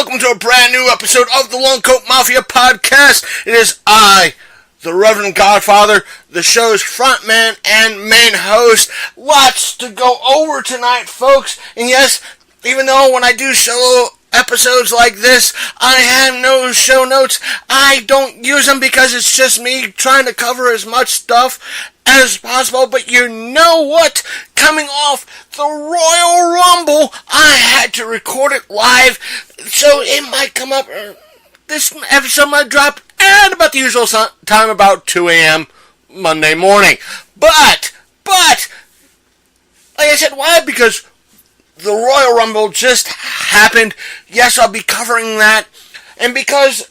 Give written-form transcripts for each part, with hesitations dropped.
welcome to a brand new episode of the Long Coat Mafia Podcast. It is I, the Reverend Godfather, the show's frontman and main host. Lots to go over tonight, folks. And yes, even though when I do show episodes like this, I have no show notes, I don't use them because it's just me trying to cover as much stuff as possible. But you know what? Coming off the Royal Rumble, I had to record it live, so it might come up. This episode might drop at about the usual time, about 2 a.m. Monday morning. But, like I said, why? Because the Royal Rumble just happened. Yes, I'll be covering that. And because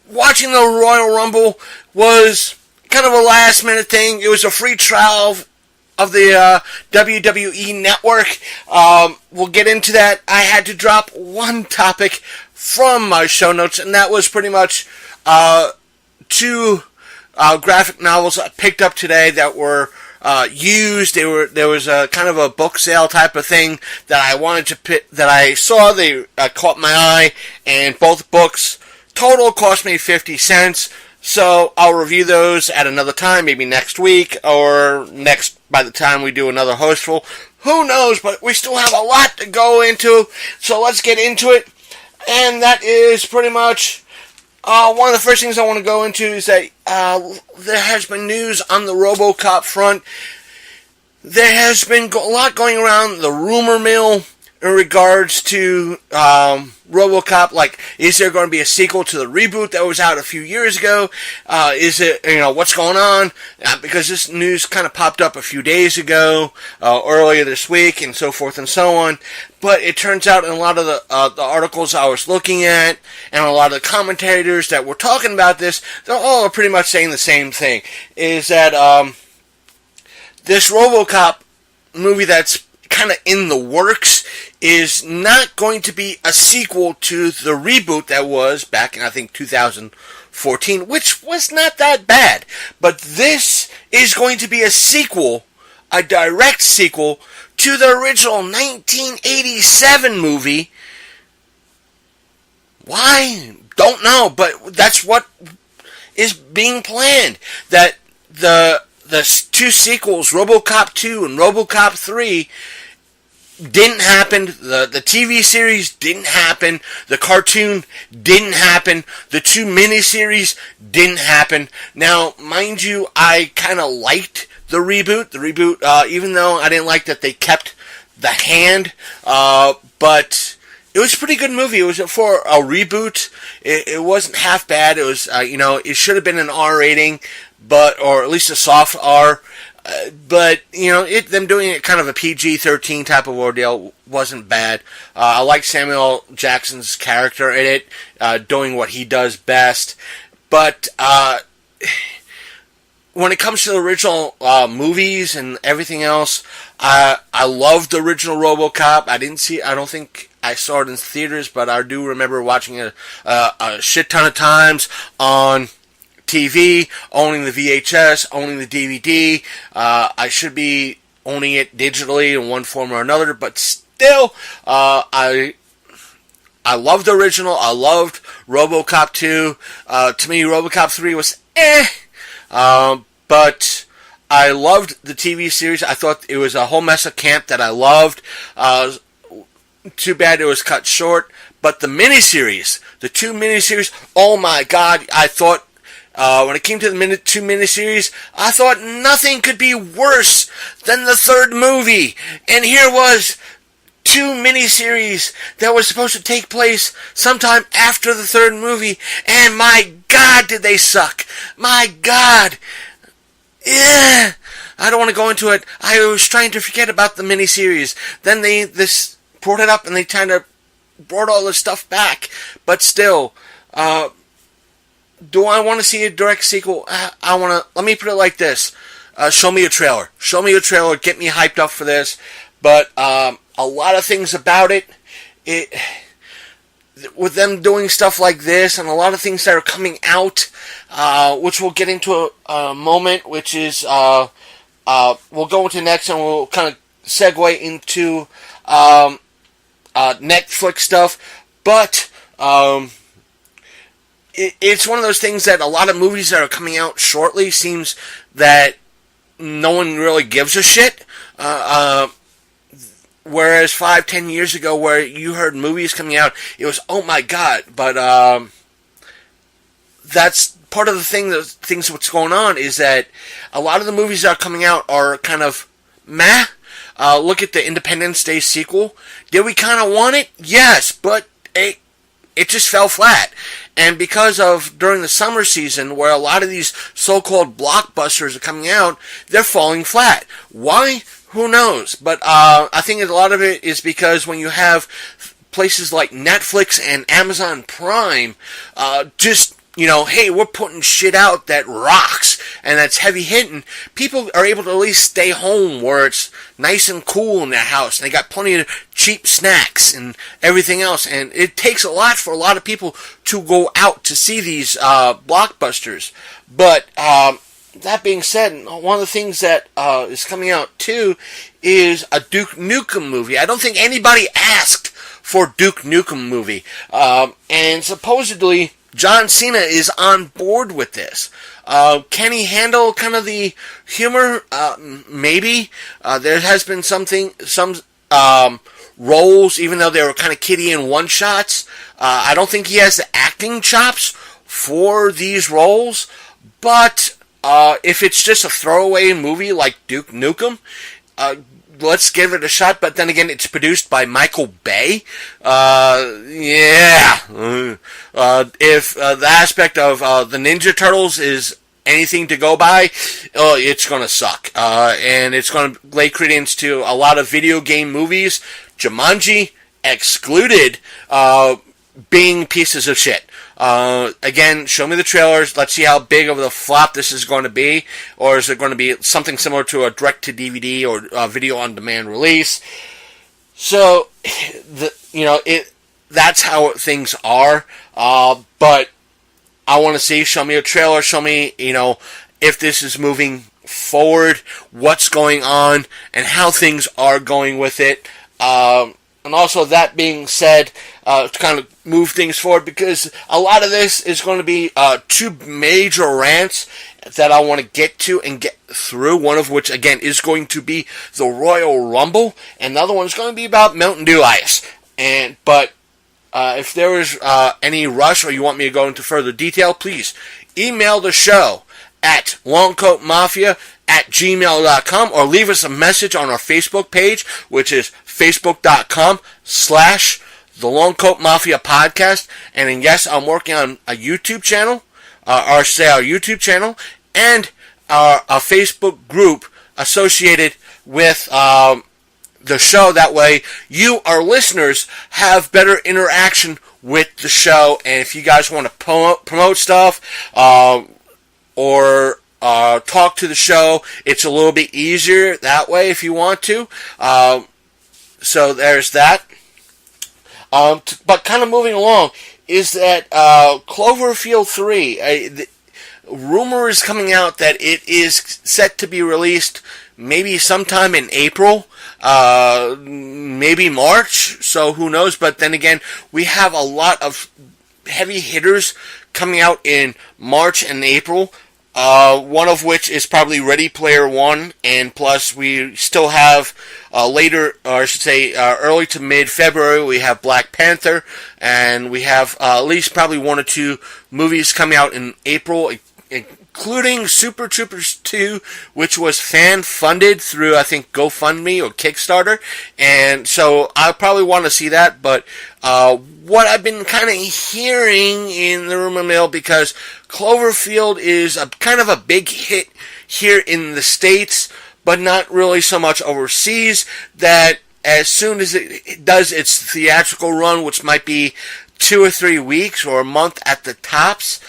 watching the Royal Rumble was kind of a last minute thing, it was a free trial of the WWE Network. We'll get into that. I had to drop one topic from my show notes, and that was pretty much two graphic novels I picked up today that were used. There was a kind of a book sale type of thing that I wanted to pick, that I saw. They caught my eye, and both books total cost me 50 cents. So I'll review those at another time, maybe next week or next by the time we do another hostful. Who knows? But we still have a lot to go into, so let's get into it. And that is pretty much one of the first things I want to go into is that there has been news on the RoboCop front. There has been a lot going around the rumor mill in regards to RoboCop. Like, is there going to be a sequel to the reboot that was out a few years ago? Is it, what's going on? Because this news kind of popped up a few days ago, earlier this week, and so forth and so on. But it turns out in a lot of the articles I was looking at, and a lot of the commentators that were talking about this, they're all pretty much saying the same thing. Is that this RoboCop movie that's kind of in the works is not going to be a sequel to the reboot that was back in, I think, 2014, which was not that bad. But this is going to be a sequel, a direct sequel, to the original 1987 movie. Why? Don't know, but that's what is being planned. That the two sequels, RoboCop 2 and RoboCop 3, didn't happen. The TV series didn't happen. The cartoon didn't happen. The two miniseries didn't happen. Now, mind you, I kind of liked the reboot. Even though I didn't like that they kept the hand, but it was a pretty good movie. It was for a reboot. It wasn't half bad. It was, it should have been an R rating, or at least a soft R. But, them doing it kind of a PG-13 type of ordeal wasn't bad. I like Samuel Jackson's character in it, doing what he does best. But when it comes to the original movies and everything else, I love the original RoboCop. I don't think I saw it in theaters, but I do remember watching it a shit ton of times on TV, owning the VHS, owning the DVD. I should be owning it digitally in one form or another, but still, I loved the original. I loved RoboCop 2. To me, RoboCop 3 was but I loved the TV series. I thought it was a whole mess of camp that I loved. Too bad it was cut short. But the two miniseries, oh my God, I thought, when it came to the two miniseries, I thought nothing could be worse than the third movie. And here was two miniseries that was supposed to take place sometime after the third movie, and my God, did they suck. My God. Yeah. I don't want to go into it. I was trying to forget about the miniseries. Then they brought it up, and they kind of brought all this stuff back. But still, do I want to see a direct sequel? Let me put it like this. Show me a trailer. Get me hyped up for this. But a lot of things about it, with them doing stuff like this, and a lot of things that are coming out, which we'll get into a moment, which is, we'll go into next, and we'll kind of segue into Netflix stuff. But It's one of those things that a lot of movies that are coming out shortly seems that no one really gives a shit. Whereas 5-10 years ago, where you heard movies coming out, it was, oh my god. But that's part of the things what's going on is that a lot of the movies that are coming out are kind of meh. Look at the Independence Day sequel. Did we kind of want it? Yes, but it just fell flat. And because of during the summer season, where a lot of these so-called blockbusters are coming out, they're falling flat. Why? Who knows? But I think a lot of it is because when you have places like Netflix and Amazon Prime, hey, we're putting shit out that rocks and that's heavy hitting, people are able to at least stay home where it's nice and cool in their house. And they got plenty of cheap snacks and everything else. And it takes a lot for a lot of people to go out to see these blockbusters. But that being said, one of the things that is coming out too is a Duke Nukem movie. I don't think anybody asked for Duke Nukem movie. And supposedly John Cena is on board with this. Can he handle kind of the humor? Maybe. There has been some roles, even though they were kind of kiddie and one-shots. I don't think he has the acting chops for these roles. But if it's just a throwaway movie like Duke Nukem, let's give it a shot. But then again, it's produced by Michael Bay. If the aspect of the Ninja Turtles is anything to go by, it's going to suck. And it's going to lay credence to a lot of video game movies, Jumanji excluded, being pieces of shit. Again, show me the trailers. Let's see how big of a flop this is going to be. Or is it going to be something similar to a direct-to-DVD or a video-on-demand release? So, that's how things are. But I want to see, show me a trailer, show me, if this is moving forward, what's going on, and how things are going with it. And also, that being said, to kind of move things forward, because a lot of this is going to be two major rants that I want to get to and get through, one of which, again, is going to be the Royal Rumble, and the other one is going to be about Mountain Dew Ice. But if there is any rush or you want me to go into further detail, please email the show at longcoatmafia@gmail.com or leave us a message on our Facebook page, which is facebook.com/The Long Coat Mafia Podcast. And then, yes, I'm working on a YouTube channel, our YouTube channel, and a Facebook group associated with the show. That way, you, our listeners, have better interaction with the show. And if you guys want to promote stuff, or talk to the show, it's a little bit easier that way if you want to. So there's that. But kind of moving along is that Cloverfield 3, the rumor is coming out that it is set to be released maybe sometime in April, maybe March, so who knows. But then again, we have a lot of heavy hitters coming out in March and April. One of which is probably Ready Player One, and plus we still have early to mid-February, we have Black Panther, and we have at least probably one or two movies coming out in April, including Super Troopers 2, which was fan-funded through, I think, GoFundMe or Kickstarter, and so I probably want to see that. But what I've been kind of hearing in the rumor mill, because Cloverfield is a kind of a big hit here in the States, but not really so much overseas, that as soon as it does its theatrical run, which might be 2 or 3 weeks or a month at the tops,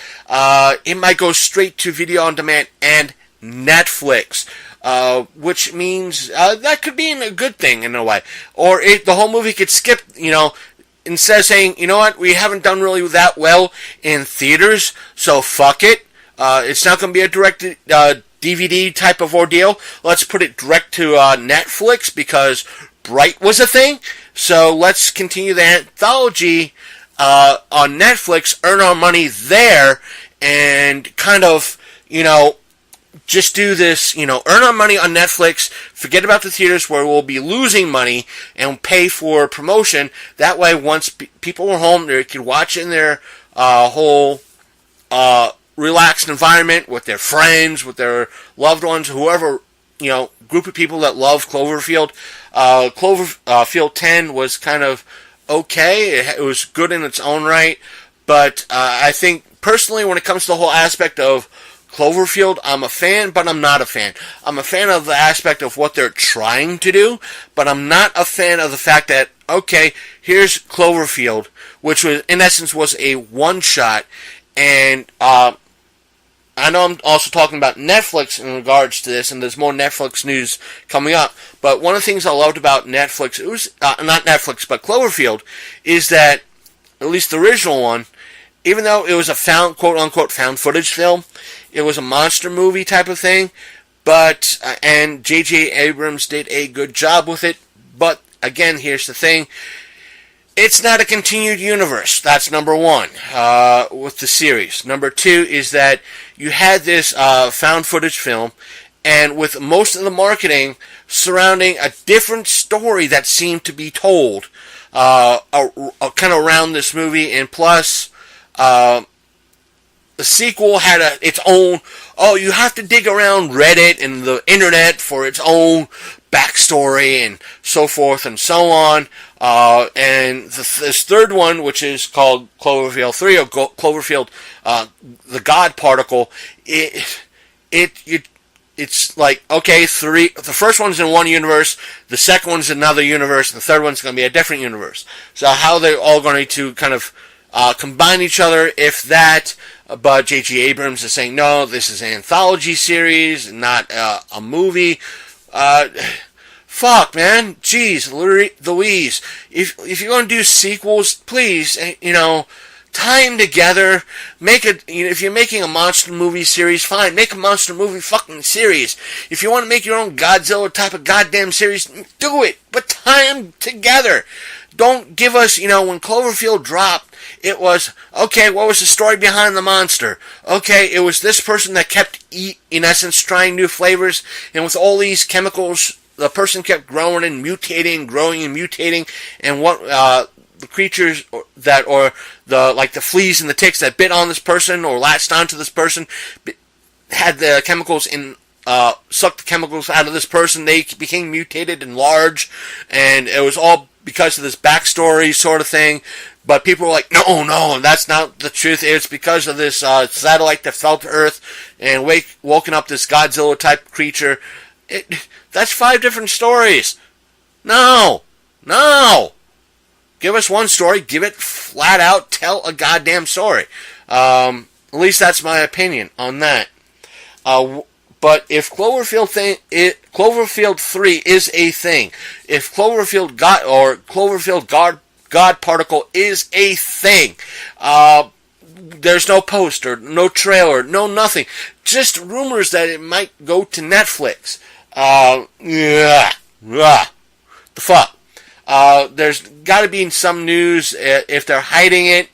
it might go straight to video on demand and Netflix, which means that could be a good thing in a way. Or the whole movie could skip, instead of saying, you know what, we haven't done really that well in theaters, so fuck it. It's not going to be a direct DVD type of ordeal. Let's put it direct to Netflix, because Bright was a thing. So let's continue the anthology on Netflix, earn our money there, and kind of, just do this, earn our money on Netflix, forget about the theaters where we'll be losing money, and pay for promotion. That way, once people are home, they can watch it in their whole relaxed environment with their friends, with their loved ones, whoever, group of people that love Cloverfield. Cloverfield 10 was kind of okay. It was good in its own right, but I think personally, when it comes to the whole aspect of Cloverfield, I'm a fan, but I'm not a fan. I'm a fan of the aspect of what they're trying to do, but I'm not a fan of the fact that, okay, here's Cloverfield, which was, in essence, was a one-shot, and I know I'm also talking about Netflix in regards to this, and there's more Netflix news coming up, but one of the things I loved about Netflix, it was, not Netflix, but Cloverfield, is that, at least the original one, even though it was a quote-unquote found footage film, it was a monster movie type of thing, but, and J.J. Abrams did a good job with it, but, again, here's the thing, it's not a continued universe, that's number one, with the series. Number two is that you had this found footage film, and with most of the marketing surrounding a different story that seemed to be told, kind of around this movie, and plus, the sequel had its own, you have to dig around Reddit and the internet for its own backstory and so forth and so on. And this third one, which is called Cloverfield 3, or Cloverfield, the God Particle, it's like, okay, the first one's in one universe, the second one's in another universe, and the third one's going to be a different universe. So how they're all going to kind of combine each other, if that, but J.J. Abrams is saying, no, this is an anthology series, not a movie. Fuck, man. Jeez, Louise. If you're going to do sequels, please, tie them together. If you're making a monster movie series, fine, make a monster movie fucking series. If you want to make your own Godzilla type of goddamn series, do it, but tie them together. Don't give us, when Cloverfield dropped, it was, okay, what was the story behind the monster? Okay, it was this person that kept, in essence, trying new flavors, and with all these chemicals, the person kept growing and mutating, and what, the creatures that, or the fleas and the ticks that bit on this person, or latched onto this person, had the chemicals sucked the chemicals out of this person, they became mutated and large, and it was all because of this backstory sort of thing, but people were like, no, that's not the truth, it's because of this satellite that fell to Earth, and woken up this Godzilla-type creature. That's 5 different stories. No! Give us one story, give it flat out, tell a goddamn story. At least that's my opinion on that. But if Cloverfield 3 is a thing, if Cloverfield God Particle is a thing, there's no poster, no trailer, no nothing, just rumors that it might go to Netflix. The fuck. There's got to be some news if they're hiding it.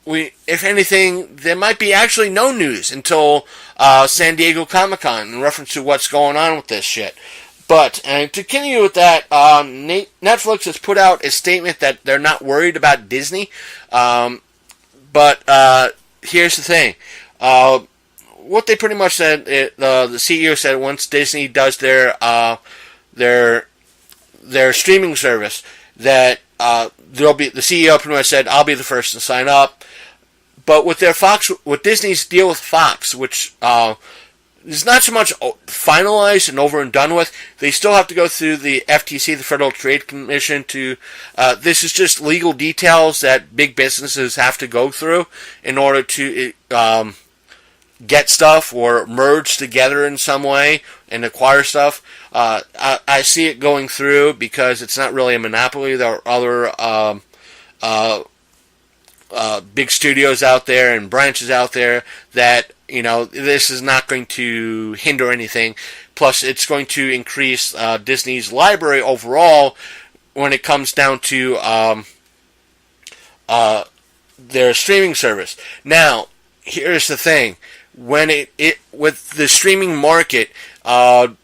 If anything, there might be actually no news until San Diego Comic-Con in reference to what's going on with this shit. But, and to continue with that, Netflix has put out a statement that they're not worried about Disney. But here's the thing. What they pretty much said, the CEO said, once Disney does their streaming service, that there'll be, the CEO pretty much said, I'll be the first to sign up. But with Disney's deal with Fox, which is not so much finalized and over and done with, they still have to go through the FTC, the Federal Trade Commission, to, this is just legal details that big businesses have to go through in order to get stuff or merge together in some way and acquire stuff. I see it going through because it's not really a monopoly. There are other big studios out there and branches out there that, this is not going to hinder anything. Plus, it's going to increase Disney's library overall when it comes down to their streaming service. Now, here's the thing: when it with the streaming market, right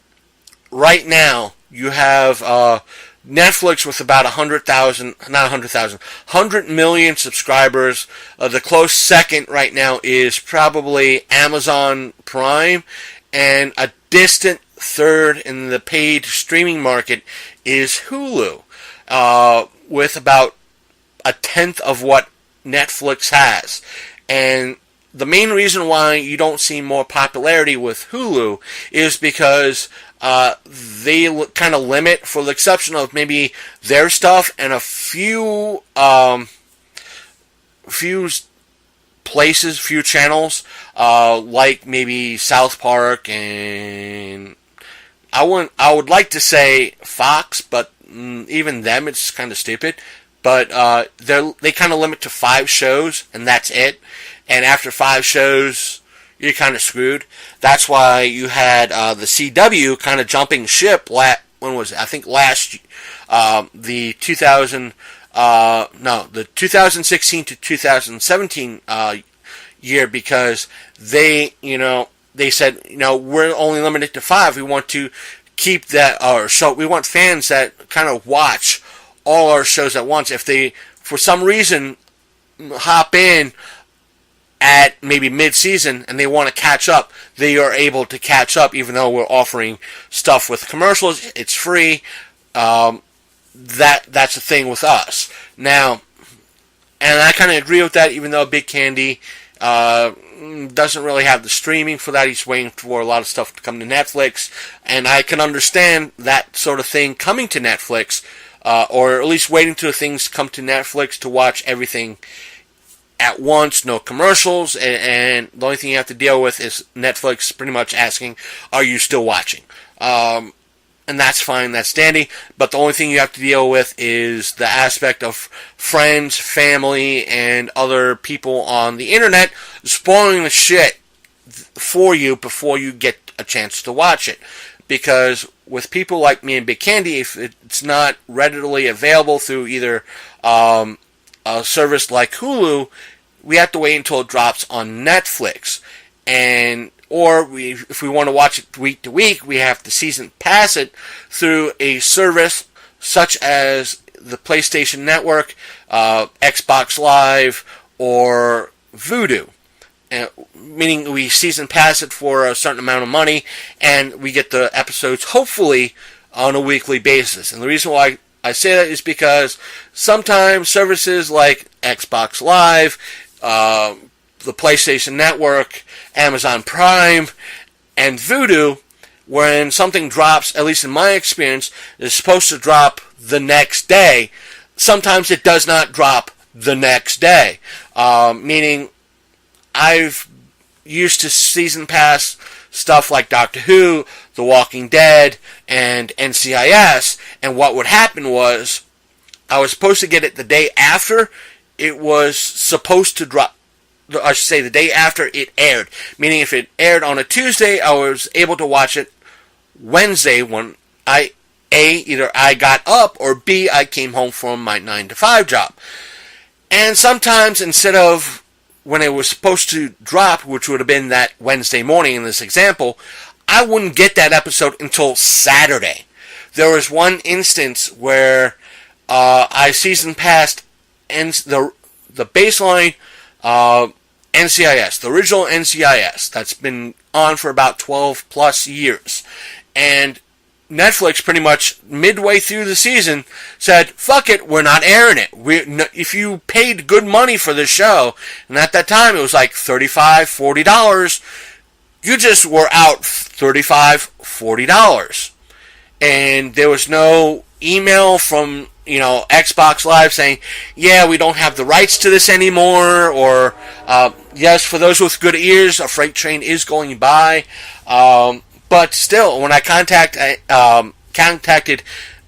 now you have Netflix with about 100 million subscribers. The close second right now is probably Amazon Prime, and a distant third in the paid streaming market is Hulu, with about a tenth of what Netflix has. And the main reason why you don't see more popularity with Hulu is because they kind of limit, for the exception of maybe their stuff and a few places, few channels, like maybe South Park, and I would like to say Fox, but even them, it's kind of stupid. But they kind of limit to 5 shows, and that's it. And after 5 shows, you're kind of screwed. That's why you had the CW kind of jumping ship. When was it? I think last the 2016 to 2017 year, because they said, we're only limited to 5. We want to keep that, so we want fans that kind of watch all our shows at once. If they, for some reason, hop in at maybe mid-season and they want to catch up, they are able to catch up, even though we're offering stuff with commercials. It's free. That's the thing with us. Now, and I kind of agree with that, even though Big Candy doesn't really have the streaming for that. He's waiting for a lot of stuff to come to Netflix, and I can understand that sort of thing coming to Netflix, or at least waiting till things come to Netflix to watch everything at once, no commercials, and the only thing you have to deal with is Netflix pretty much asking, are you still watching? And that's fine, that's dandy, but the only thing you have to deal with is the aspect of friends, family, and other people on the internet spoiling the shit for you before you get a chance to watch it. Because with people like me and Big Candy, if it's not readily available through either a service like Hulu, we have to wait until it drops on Netflix. If we want to watch it week to week, we have to season pass it through a service such as the PlayStation Network, Xbox Live, or Vudu. Meaning we season pass it for a certain amount of money, and we get the episodes hopefully on a weekly basis. And the reason why I say that is because sometimes services like Xbox Live, the PlayStation Network, Amazon Prime, and Vudu, when something drops, at least in my experience, is supposed to drop the next day, sometimes it does not drop the next day. Meaning, I've used to season pass stuff like Doctor Who, The Walking Dead, and NCIS, and what would happen was, I was supposed to get it the day after it was supposed to drop. I should say the day after it aired. Meaning if it aired on a Tuesday, I was able to watch it Wednesday when either I got up, or B, I came home from my 9-to-5 job. And sometimes instead of when it was supposed to drop, which would have been that Wednesday morning in this example, I wouldn't get that episode until Saturday. There was one instance where I season passed the baseline NCIS, the original NCIS, that's been on for about 12 plus years. And Netflix pretty much midway through the season said, fuck it, we're not airing it. If you paid good money for this show, and at that time it was like $35, $40, you just were out $35, $40. And there was no email from, Xbox Live saying, yeah, we don't have the rights to this anymore, or, yes, for those with good ears, a freight train is going by. But still, when I contacted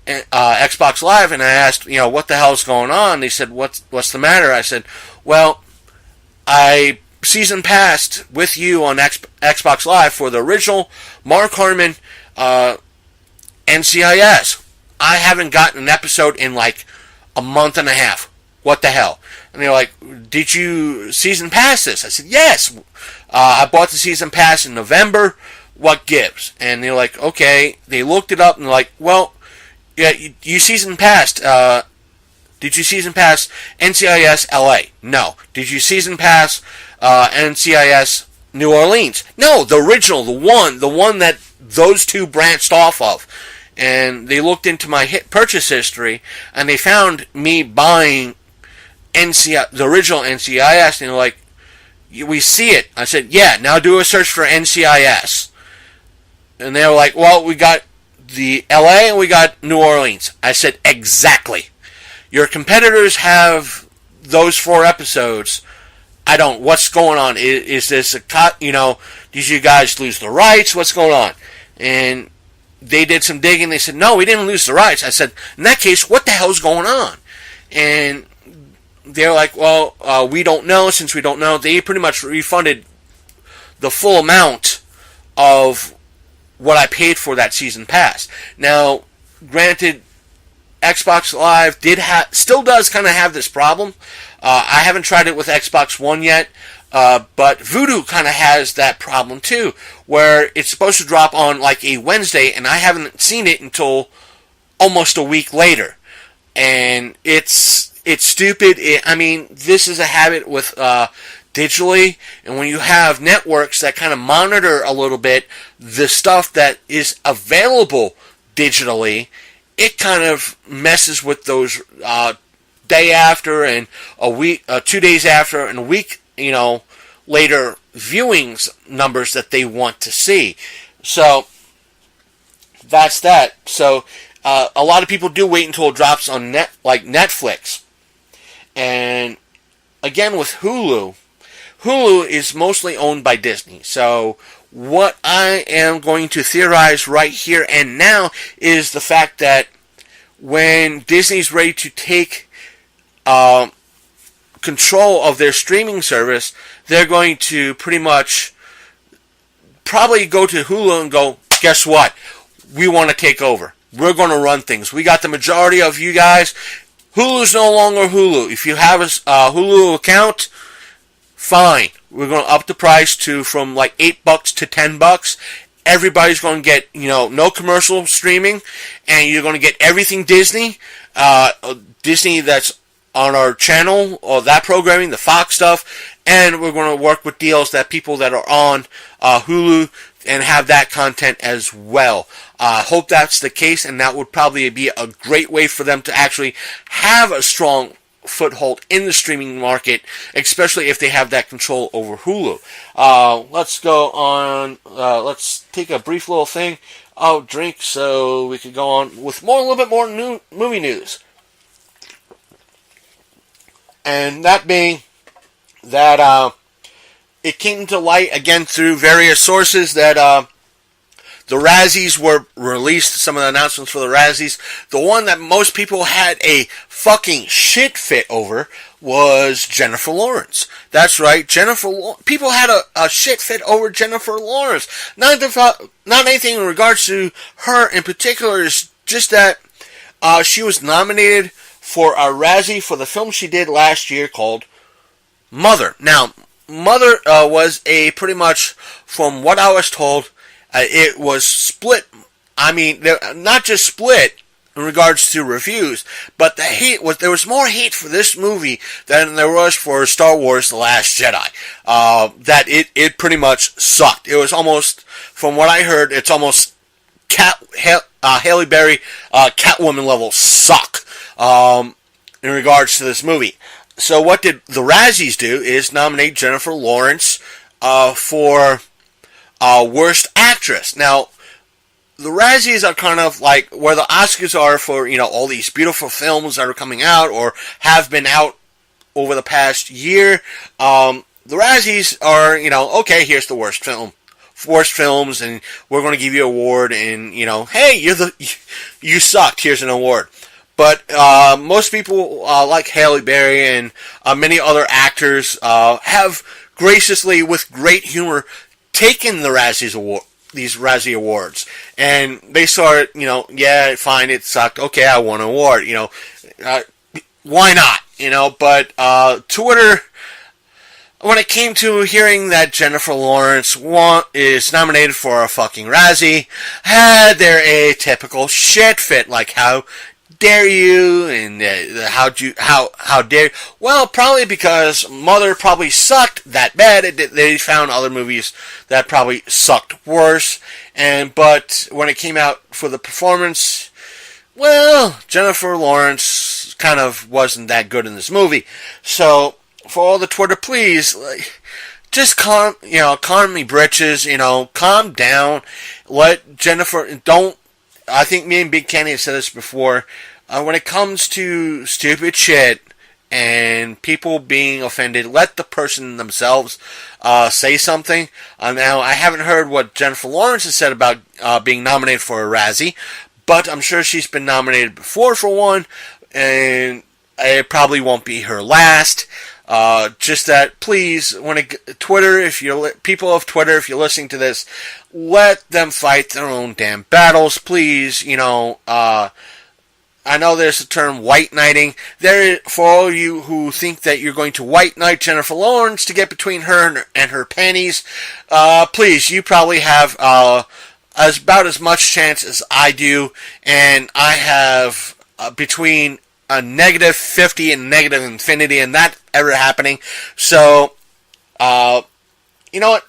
Xbox Live and I asked, what the hell's going on, they said, what's the matter? I said, well, I season passed with you on Xbox Live for the original Mark Harmon NCIS. I haven't gotten an episode in like a month and a half. What the hell? And they're like, did you season pass this? I said, yes. I bought the season pass in November. What gives? And they're like, okay. They looked it up and they're like, well, yeah, you season passed. Did you season pass NCIS LA? No. Did you season pass NCIS New Orleans? No, the original, the one that those two branched off of. And they looked into my purchase history, and they found me buying the original NCIS, and they're like, we see it. I said, yeah, now do a search for NCIS. And they were like, well, we got the LA and we got New Orleans. I said, exactly. Your competitors have those 4 episodes. I don't. What's going on? Is this a cut? Did you guys lose the rights? What's going on? And they did some digging. They said, no, we didn't lose the rights. I said, in that case, what the hell's going on? And they're like, well, we don't know. Since we don't know, they pretty much refunded the full amount of what I paid for that season pass. Now, granted, Xbox Live still does kind of have this problem. I haven't tried it with Xbox One yet, but Voodoo kind of has that problem too, where it's supposed to drop on like a Wednesday, and I haven't seen it until almost a week later. And it's stupid. This is a habit with digitally, and when you have networks that kind of monitor a little bit the stuff that is available digitally, it kind of messes with those day after and a week, 2 days after, and a week, later viewings numbers that they want to see. So that's that. So a lot of people do wait until it drops on Netflix. And again, with Hulu is mostly owned by Disney. So what I am going to theorize right here and now is the fact that when Disney's ready to take control of their streaming service, they're going to pretty much probably go to Hulu and go, guess what? We want to take over. We're going to run things. We got the majority of you guys. Hulu's no longer Hulu. If you have a Hulu account, fine. We're going to up the price from like $8 to $10. Everybody's going to get, no commercial streaming, and you're going to get everything Disney. Disney that's on our channel, or that programming, the Fox stuff, and we're going to work with deals that people that are on Hulu and have that content as well. Hope that's the case, and that would probably be a great way for them to actually have a strong foothold in the streaming market, especially if they have that control over Hulu. Let's go on. Let's take a brief little thing. I'll drink so we could go on with a little bit more new movie news. And that being that it came to light again through various sources that the Razzies were released, some of the announcements for the Razzies. The one that most people had a fucking shit fit over was Jennifer Lawrence. That's right, people had a shit fit over Jennifer Lawrence. Not anything in regards to her in particular, it's just that she was nominated for a Razzie for the film she did last year called Mother. Now, Mother was a pretty much, from what I was told, it was split. Not just split in regards to reviews, but the hate was, there was more hate for this movie than there was for Star Wars The Last Jedi. That it pretty much sucked. It was almost, from what I heard, it's almost Halle Berry Catwoman level suck in regards to this movie. So what did the Razzies do is nominate Jennifer Lawrence for Worst Actress. Now, the Razzies are kind of like where the Oscars are for, all these beautiful films that are coming out or have been out over the past year. The Razzies are, okay, here's the worst films, and we're going to give you an award, and, hey, you sucked, here's an award. But most people like Halle Berry and many other actors have graciously, with great humor, taken the these Razzie Awards. And they saw it, yeah, fine, it sucked. Okay, I won an award, why not? But Twitter, when it came to hearing that Jennifer Lawrence is nominated for a fucking Razzie, had their atypical shit fit, like how dare you, and how dare you? Well, probably because Mother probably sucked that bad. They found other movies that probably sucked worse, but when it came out for the performance, well, Jennifer Lawrence kind of wasn't that good in this movie. So for all the Twitter, please, just calm me britches, calm down. Let Jennifer, I think me and Big Kenny have said this before, when it comes to stupid shit and people being offended, let the person themselves say something. Now, I haven't heard what Jennifer Lawrence has said about being nominated for a Razzie, but I'm sure she's been nominated before for one, and it probably won't be her last. Just that, please, Twitter, people of Twitter, if you're listening to this, let them fight their own damn battles, please. I know there's the term white knighting. For all you who think that you're going to white knight Jennifer Lawrence to get between her and her panties, please, you probably have about as much chance as I do, and I have between a negative 50 and negative infinity, and that ever happening. So, you know what?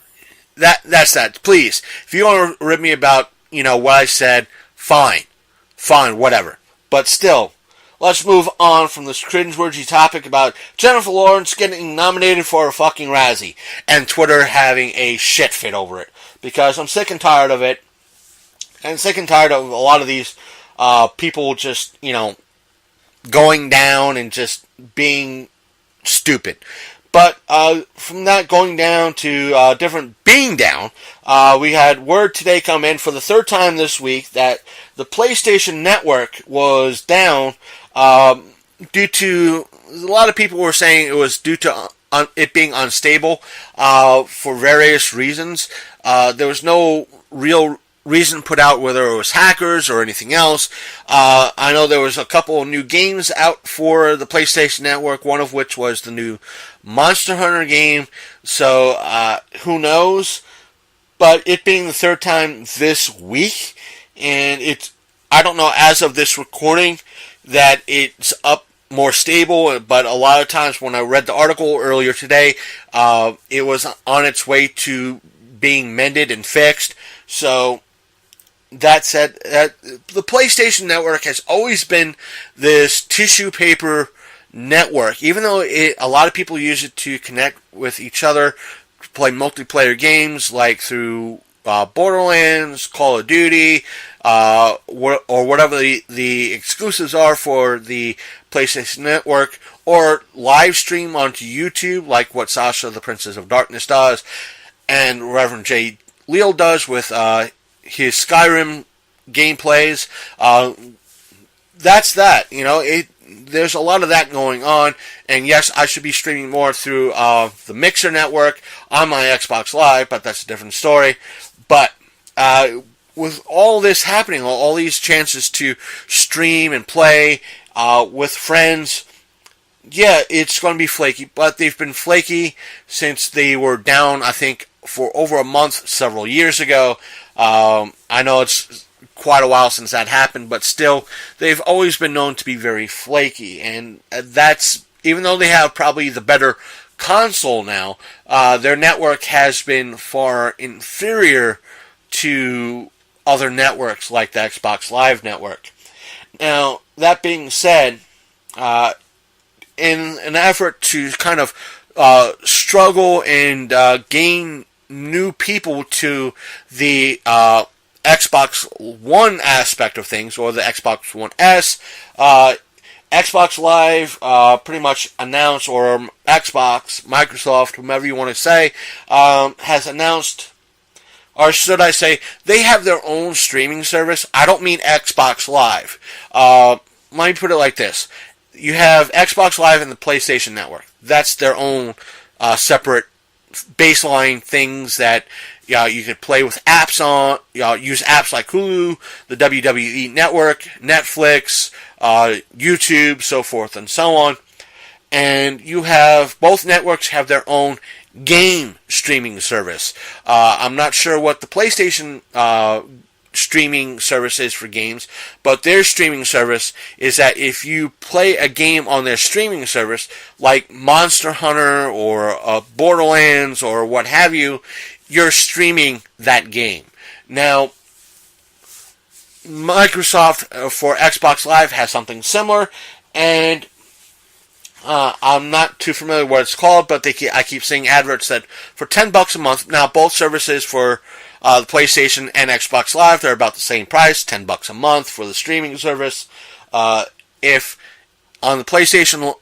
That's that. Please, if you want to rib me about, what I said, fine, whatever. But still, let's move on from this cringeworthy topic about Jennifer Lawrence getting nominated for a fucking Razzie and Twitter having a shit fit over it. Because I'm sick and tired of it. And sick and tired of a lot of these people just, going down and just being stupid. But from that going down to different being down, we had word today come in for the third time this week that the PlayStation Network was down due to, a lot of people were saying it was due to it being unstable for various reasons. There was no real reason put out whether it was hackers or anything else. I know there was a couple of new games out for the PlayStation Network, one of which was the new Monster Hunter game, so who knows? But it being the third time this week, and I don't know as of this recording that it's up more stable, but a lot of times when I read the article earlier today, it was on its way to being mended and fixed. So that said, the PlayStation Network has always been this tissue paper network, even though a lot of people use it to connect with each other, play multiplayer games like through Borderlands, Call of Duty, or whatever the exclusives are for the PlayStation Network, or live stream onto YouTube like what Sasha the Princess of Darkness does, and Reverend J. Leal does with his Skyrim gameplays. That's that. There's a lot of that going on, and yes, I should be streaming more through the Mixer network on my Xbox Live, but that's a different story. But with all this happening, all these chances to stream and play with friends, yeah, it's going to be flaky, but they've been flaky since they were down, I think, for over a month several years ago. I know it's quite a while since that happened, but still, they've always been known to be very flaky, and that's, even though they have probably the better console now, their network has been far inferior to other networks like the Xbox Live network. Now, that being said, in an effort to kind of struggle and gain new people to the Xbox One aspect of things, or the Xbox One S, Xbox Live pretty much announced, or Xbox, Microsoft, whomever you want to say, has announced, or should I say, they have their own streaming service. I don't mean Xbox Live. Let me put it like this. You have Xbox Live and the PlayStation Network. That's their own separate baseline things that you could play with apps on. Use apps like Hulu, the WWE Network, Netflix, YouTube, so forth and so on. and you have both networks have their own game streaming service. I'm not sure what the PlayStation streaming service is for games, but their streaming service is that if you play a game on their streaming service, like Monster Hunter or Borderlands or what have you, you're streaming that game. Now, Microsoft for Xbox Live has something similar, and I'm not too familiar with what it's called, but I keep seeing adverts that for $10 a month. Now, both services for the PlayStation and Xbox Live, they're about the same price, $10 a month for the streaming service. If on the PlayStation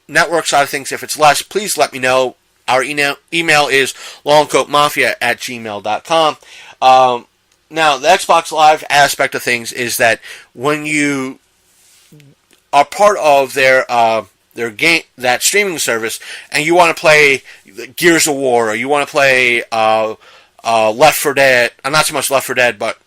network side of things, if it's less, please let me know. Our email is longcoatmafia@gmail.com. Now, the Xbox Live aspect of things is that when you are part of their game, that streaming service, and you want to play Gears of War, or you want to play Left 4 Dead, not so much Left 4 Dead, but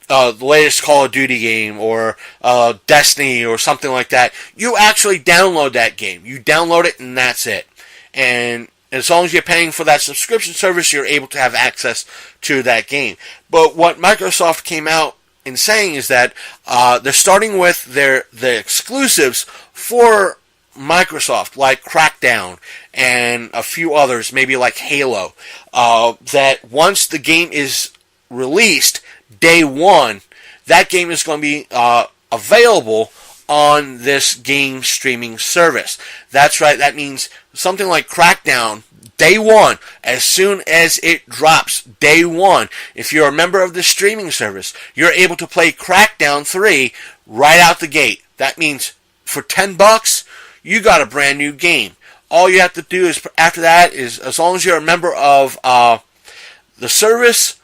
the latest Call of Duty game, or Destiney, or something like that, you actually download that game. You download it, and that's it. And as long as you're paying for that subscription service, you're able to have access to that game. But what Microsoft came out in saying is that they're starting with the exclusives for Microsoft, like Crackdown and a few others, maybe like Halo, that once the game is released, day one, that game is going to be available on this game streaming service. That's right, that means something like Crackdown, day one, as soon as it drops, day one, if you're a member of the streaming service, you're able to play Crackdown 3 right out the gate. That means for $10, you got a brand new game. All you have to do is, after that, is as long as you're a member of the service,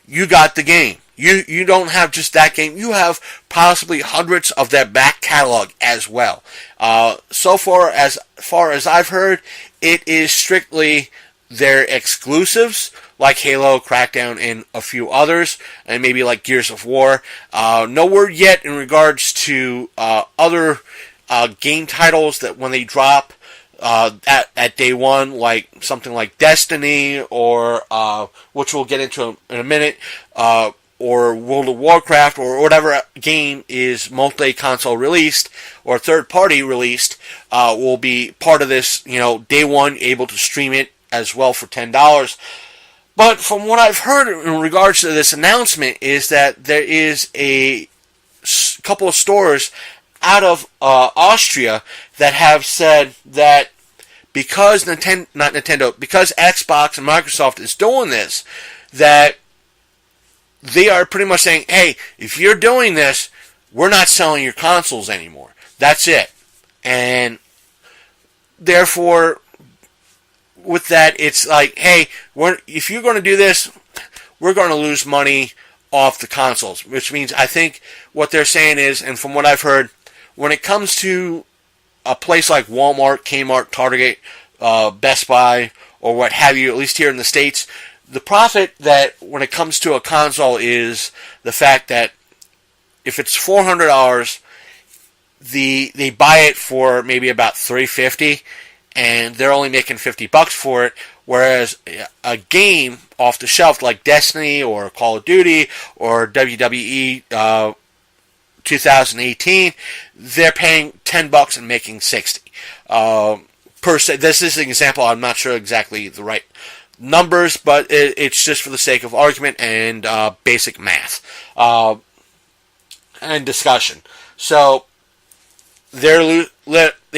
you got the game. You don't have just that game. You have possibly hundreds of their back catalog as well. So far as I've heard, it is strictly their exclusives, like Halo, Crackdown, and a few others, and maybe like Gears of War. No word yet in regards to other game titles that when they drop at day one, like something like Destiney, or which we'll get into in a minute, or World of Warcraft, or whatever game is multi-console released or third-party released, will be part of this, day one, able to stream it as well for $10. But from what I've heard in regards to this announcement is that there is a couple of stores out of Austria that have said that because because Xbox and Microsoft is doing this, that they are pretty much saying, hey, if you're doing this, we're not selling your consoles anymore. That's it. And therefore, with that, it's like, hey, if you're going to do this, we're going to lose money off the consoles. Which means, I think what they're saying is, and from what I've heard, when it comes to a place like Walmart, Kmart, Target, Best Buy, or what have you, at least here in the States, the profit that when it comes to a console is the fact that if it's $400, they buy it for maybe about $350, and they're only making $50 for it. Whereas a game off the shelf like Destiny or Call of Duty or WWE 2018, they're paying $10 and making $60 per se. This is an example. I'm not sure exactly the right numbers, but it's just for the sake of argument and basic math and discussion. So they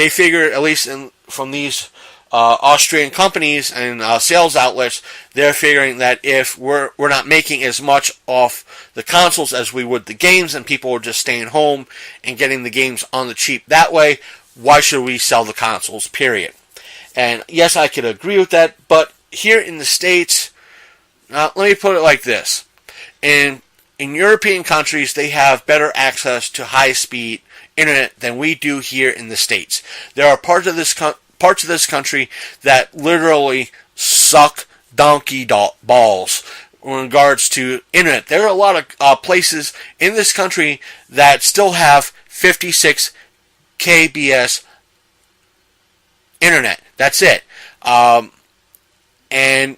figure, at least from these Austrian companies and sales outlets, they're figuring that if we're not making as much off the consoles as we would the games, and people are just staying home and getting the games on the cheap that way, why should we sell the consoles, period? And yes, I could agree with that, but here in the States, let me put it like this. In European countries, they have better access to high-speed internet than we do here in the States. There are parts of this country that literally suck donkey balls in regards to internet. There are a lot of places in this country that still have 56 kbps internet. That's it. And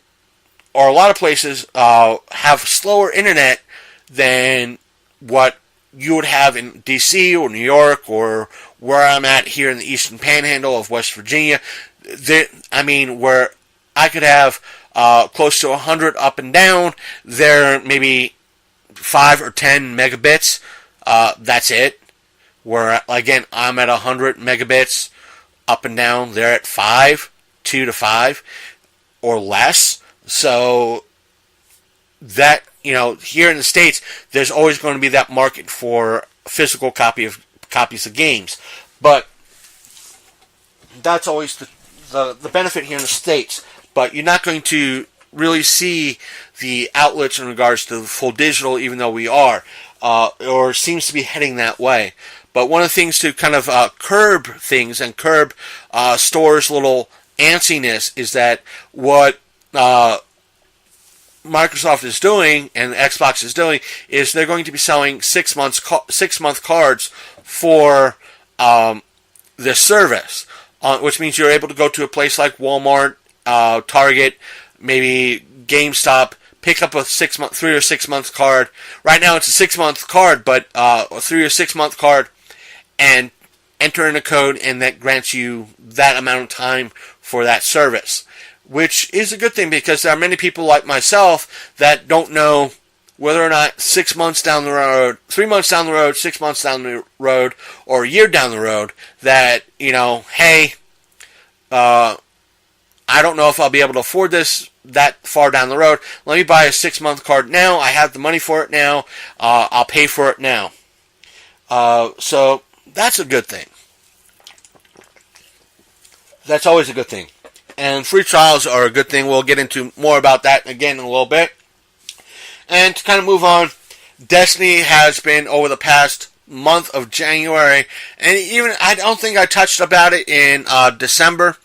or a lot of places have slower internet than what you would have in D.C. or New York or where I'm at here in the Eastern Panhandle of West Virginia. Where I could have close to 100 up and down, there maybe 5 or 10 megabits. That's it. Where, again, I'm at 100 megabits up and down. They're at 2 to 5 or less. So that, here in the States, there's always going to be that market for physical copies of games. But that's always the benefit here in the States. But you're not going to really see the outlets in regards to full digital, even though we are, or seems to be heading that way. But one of the things to kind of curb things and curb stores' little antsiness is that what Microsoft is doing and Xbox is doing is they're going to be selling 6 month cards for this service, which means you're able to go to a place like Walmart, Target, maybe GameStop, pick up a 3 or 6 month card. Right now it's a 6 month card, but a 3 or 6 month card, and enter in a code, and that grants you that amount of time for that service, which is a good thing because there are many people like myself that don't know whether or not 6 months down the road, 3 months down the road, 6 months down the road, or a year down the road, that, hey, I don't know if I'll be able to afford this that far down the road. Let me buy a 6 month card now. I have the money for it now. I'll pay for it now. So that's a good thing. That's always a good thing. And free trials are a good thing. We'll get into more about that again in a little bit. And to kind of move on, Destiney has been over the past month of January, and even I don't think I touched about it in December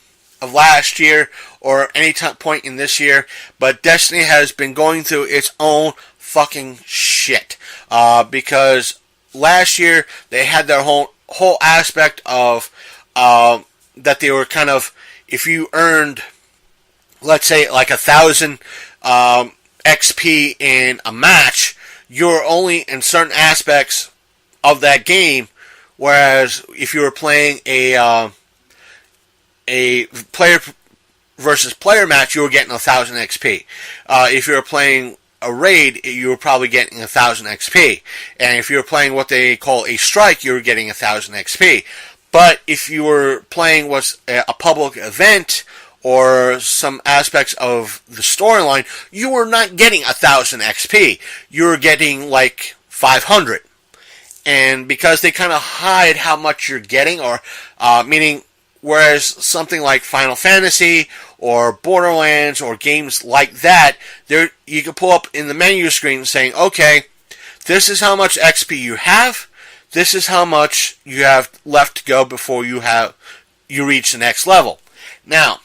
of last year or any point in this year, but Destiney has been going through its own fucking shit. Because last year they had their whole aspect of that they were kind of, if you earned, let's say, like 1,000 XP in a match, you're only in certain aspects of that game, whereas if you were playing a player versus player match, you were getting 1,000 XP. If you were playing a raid, you were probably getting 1,000 XP. And if you were playing what they call a strike, you were getting 1,000 XP. But if you were playing what's a public event or some aspects of the storyline, you were not getting 1,000 XP. You were getting like 500. And because they kind of hide how much you're getting, or meaning, whereas something like Final Fantasy or Borderlands or games like that, there you can pull up in the menu screen saying, okay, this is how much XP you have. This is how much you have left to go before you reach the next level. Now,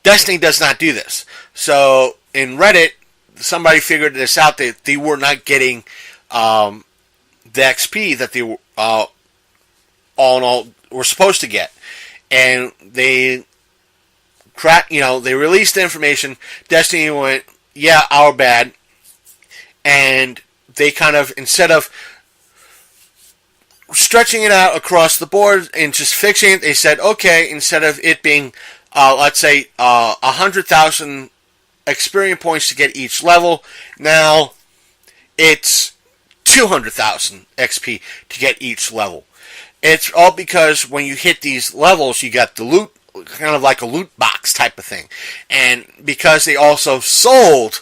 Destiny does not do this. So in Reddit, somebody figured this out, that they were not getting the XP that they were all in all were supposed to get, and they they released the information. Destiny went, yeah, our bad, and they kind of, instead of stretching it out across the board and just fixing it, they said, okay, instead of it being, let's say, 100,000 experience points to get each level, now it's 200,000 XP to get each level. It's all because when you hit these levels, you got the loot, kind of like a loot box type of thing. And because they also sold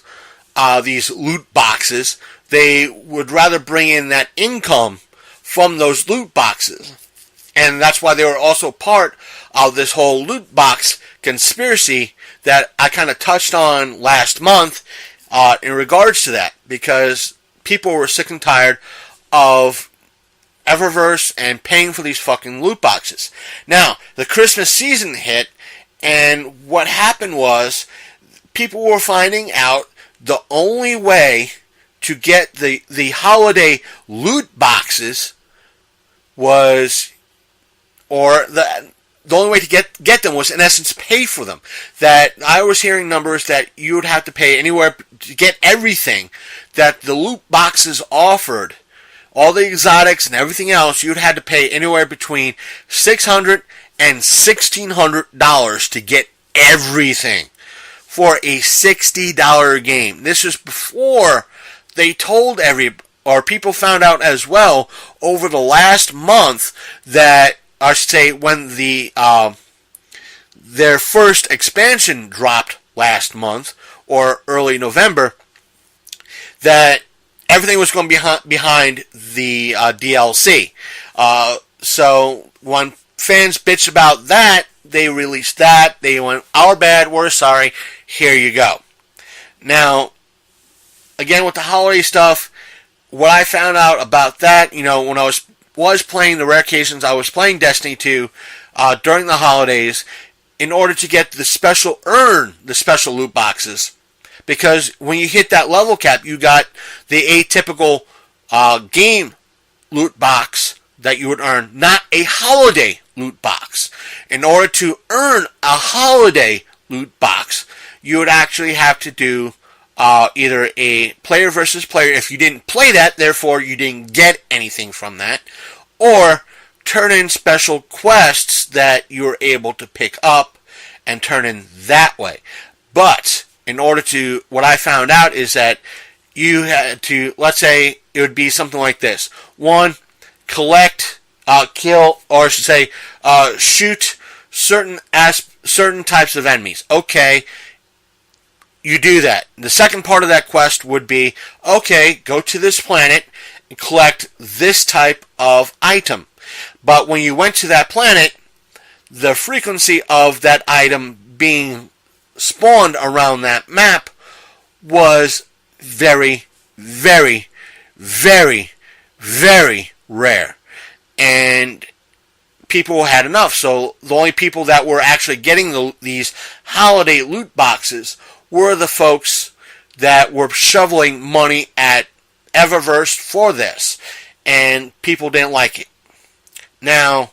these loot boxes, they would rather bring in that income from those loot boxes. And that's why they were also part of this whole loot box conspiracy that I kind of touched on last month in regards to that. Because people were sick and tired of Eververse and paying for these fucking loot boxes. Now, the Christmas season hit, and what happened was people were finding out the only way to get the holiday loot boxes was, or the only way to get them was, in essence, pay for them. That I was hearing numbers that you would have to pay anywhere to get everything that the loot boxes offered, all the exotics and everything else. You'd have to pay anywhere between $600 and $1,600 to get everything for a $60 game. This is before they told people found out as well over the last month that, I should say, when their first expansion dropped last month or early November, that everything was going to be behind the DLC. So when fans bitched about that, they released that. They went, "Our bad, we're sorry. Here you go." Now, again with the holiday stuff, what I found out about that, when I was playing the rare occasions, I was playing Destiny 2 during the holidays in order to get the special loot boxes. Because when you hit that level cap, you got the atypical game loot box that you would earn, not a holiday loot box. In order to earn a holiday loot box, you would actually have to do either a player versus player. If you didn't play that, therefore you didn't get anything from that, or turn in special quests that you were able to pick up and turn in that way. But in order to, what I found out is that you had to, let's say it would be something like this: one, collect, kill, or I should say, shoot certain types of enemies. Okay, you do that. The second part of that quest would be, okay, go to this planet and collect this type of item. But when you went to that planet, the frequency of that item being spawned around that map was very, very, very, very rare. And people had enough. So the only people that were actually getting these holiday loot boxes were the folks that were shoveling money at Eververse for this. And people didn't like it. Now,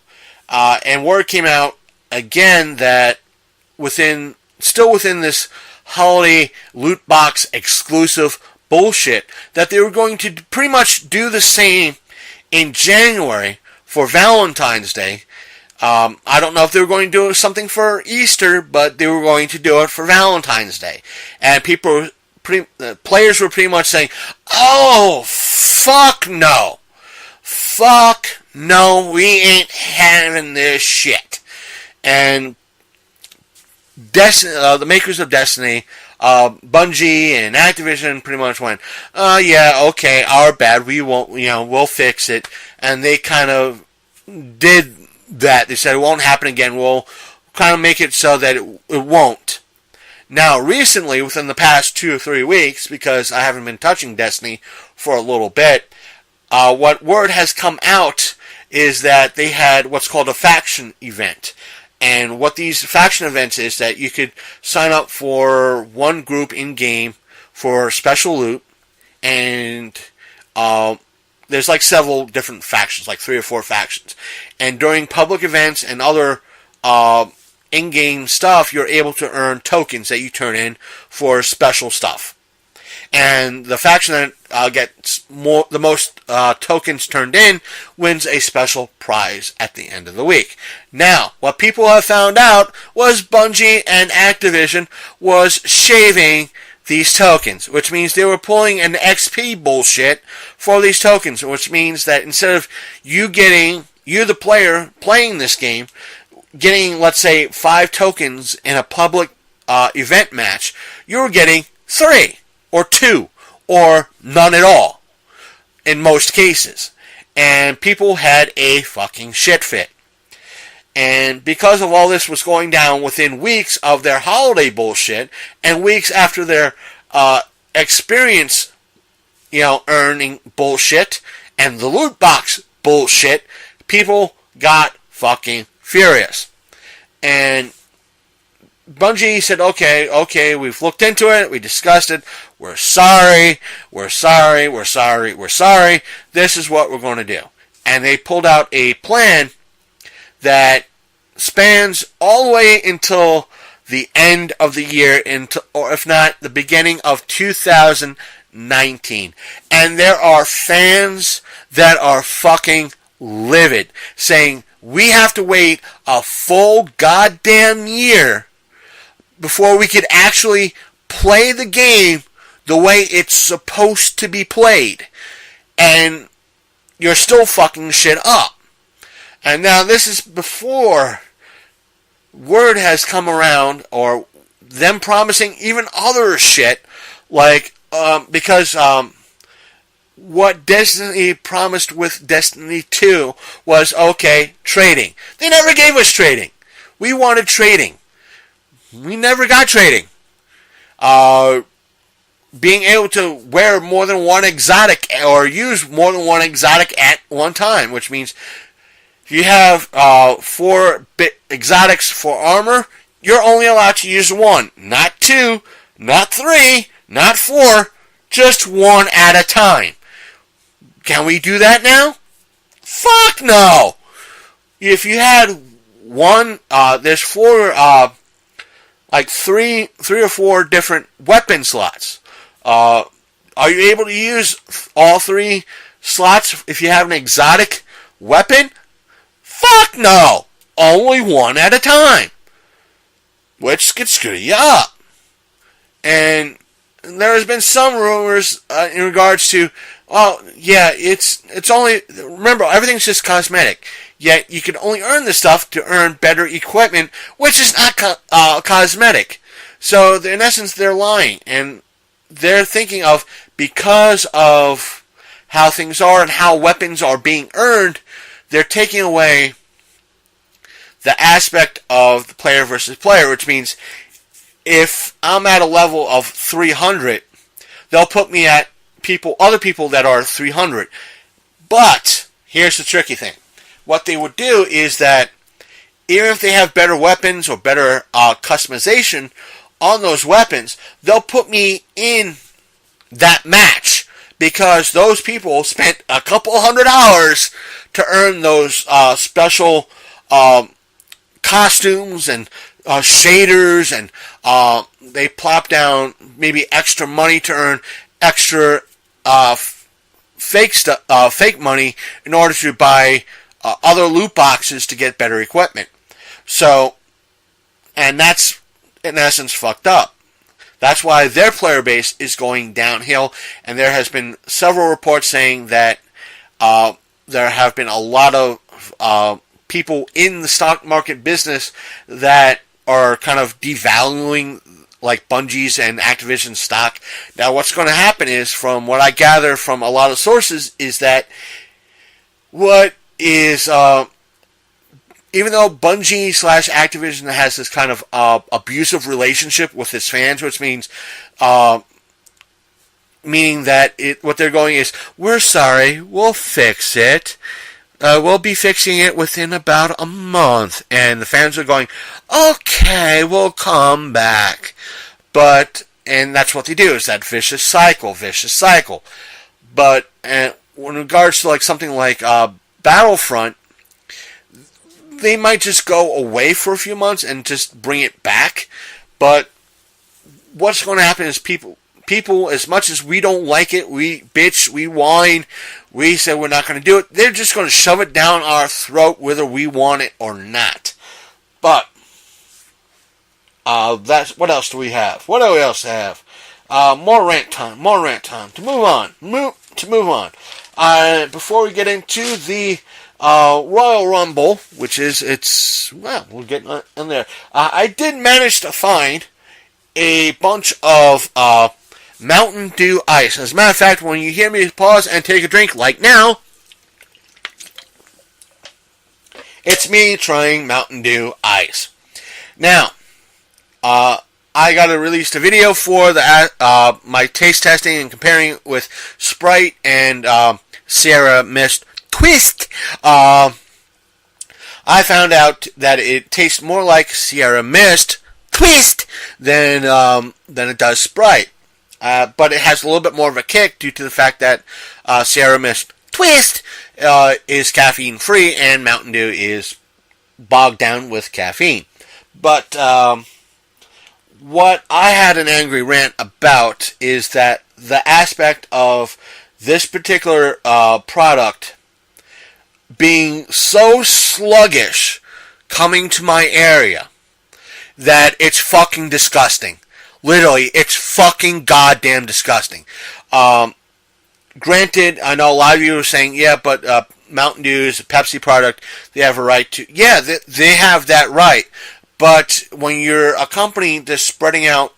and word came out again that still within this holiday loot box exclusive bullshit, that they were going to pretty much do the same in January for Valentine's Day. I don't know if they were going to do something for Easter, but they were going to do it for Valentine's Day. And players were pretty much saying, "Oh, fuck no. Fuck no, we ain't having this shit." And the makers of Destiny, Bungie and Activision pretty much went, yeah, okay, our bad, we won't, we'll fix it. And they kind of did that. They said it won't happen again. We'll kind of make it so that it won't. Now, recently, within the past 2 or 3 weeks, because I haven't been touching Destiny for a little bit, what word has come out is that they had what's called a faction event. And what these faction events is that you could sign up for one group in-game for special loot, and there's like several different factions, like 3 or 4 factions. And during public events and other in-game stuff, you're able to earn tokens that you turn in for special stuff. And the faction that gets the most tokens turned in wins a special prize at the end of the week. Now, what people have found out was Bungie and Activision was shaving these tokens, which means they were pulling an XP bullshit for these tokens, which means that instead of you the player playing this game, getting, let's say, 5 tokens in a public event match, you were getting 3. Or 2, or none at all, in most cases. And people had a fucking shit fit. And because of all this was going down within weeks of their holiday bullshit, and weeks after their experience, earning bullshit, and the loot box bullshit, people got fucking furious. And Bungie said, okay, we've looked into it, we discussed it, we're sorry, this is what we're going to do. And they pulled out a plan that spans all the way until the end of the year, or if not, the beginning of 2019. And there are fans that are fucking livid, saying we have to wait a full goddamn year before we could actually play the game the way it's supposed to be played. And you're still fucking shit up. And now this is before word has come around, or them promising even other shit, like, because what Destiney promised with Destiney 2 was, okay, trading. They never gave us trading. We wanted trading. We never got trading. Being able to wear more than one exotic, or use more than one exotic at one time, which means if you have 4 exotics for armor, you're only allowed to use 1, not 2, not 3, not 4, just 1 at a time. Can we do that now? Fuck no! If you had 1, there's 4, like 3 or 4 different weapon slots. Are you able to use all 3 slots if you have an exotic weapon? Fuck no! Only 1 at a time. Which could screw you up. And there has been some rumors in regards to, oh, yeah, it's only, remember, everything's just cosmetic. Yet you can only earn this stuff to earn better equipment, which is not cosmetic. So in essence, they're lying. And they're thinking of, because of how things are and how weapons are being earned, they're taking away the aspect of the player versus player, which means if I'm at a level of 300, they'll put me at other people that are 300. But here's the tricky thing. What they would do is that even if they have better weapons or better customization on those weapons, they'll put me in that match because those people spent a couple $100 to earn those special costumes and shaders, and they plop down maybe extra money to earn extra fake money in order to buy other loot boxes to get better equipment. So, and that's in essence fucked up. That's why their player base is going downhill, and there has been several reports saying that there have been a lot of people in the stock market business that are kind of devaluing like Bungie's and Activision's stock. Now what's going to happen is, from what I gather from a lot of sources, is that what is even though Bungie / Activision has this kind of abusive relationship with its fans, which means meaning that what they're going is, we're sorry, we'll fix it. We'll be fixing it within about a month. And the fans are going, okay, we'll come back. And that's what they do, is that vicious cycle. But in regards to like something like Battlefront, they might just go away for a few months and just bring it back. But what's going to happen is people, as much as we don't like it, we bitch, we whine, we say we're not going to do it, they're just going to shove it down our throat whether we want it or not. But that's, what else do we have? What do we else have? More rant time. To move on. Before we get into the Royal Rumble, which is, we'll get in there. I did manage to find a bunch of Mountain Dew ice. As a matter of fact, when you hear me pause and take a drink like now, it's me trying Mountain Dew ice. Now, I got to release a video for my taste testing and comparing it with Sprite and Sierra Mist Twist. I found out that it tastes more like Sierra Mist Twist than it does Sprite. But it has a little bit more of a kick due to the fact that Sierra Mist Twist is caffeine free and Mountain Dew is bogged down with caffeine. But what I had an angry rant about is that the aspect of this particular product being so sluggish coming to my area that it's fucking disgusting. Literally, it's fucking goddamn disgusting. Granted, I know a lot of you are saying, yeah, but Mountain Dew is a Pepsi product. They have a right to... Yeah, they have that right. But when you're a company that's spreading out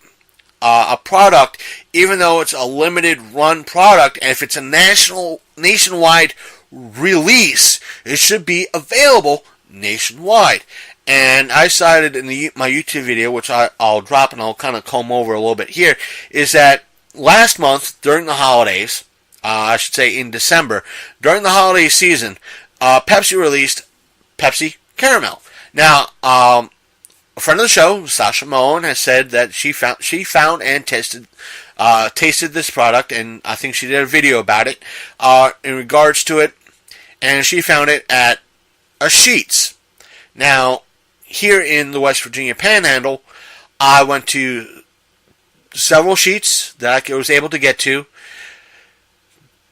a product, even though it's a limited run product, and if it's a nationwide release, it should be available nationwide. And I cited in my YouTube video, which I'll drop and I'll kind of comb over a little bit here, is that last month during the holidays, I should say in December, during the holiday season, Pepsi released Pepsi Caramel. Now, a friend of the show, Sasha Moen, has said that she found and tasted this product, and I think she did a video about it in regards to it, and she found it at a Sheetz. Now, here in the West Virginia Panhandle, I went to several Sheetz that I was able to get to.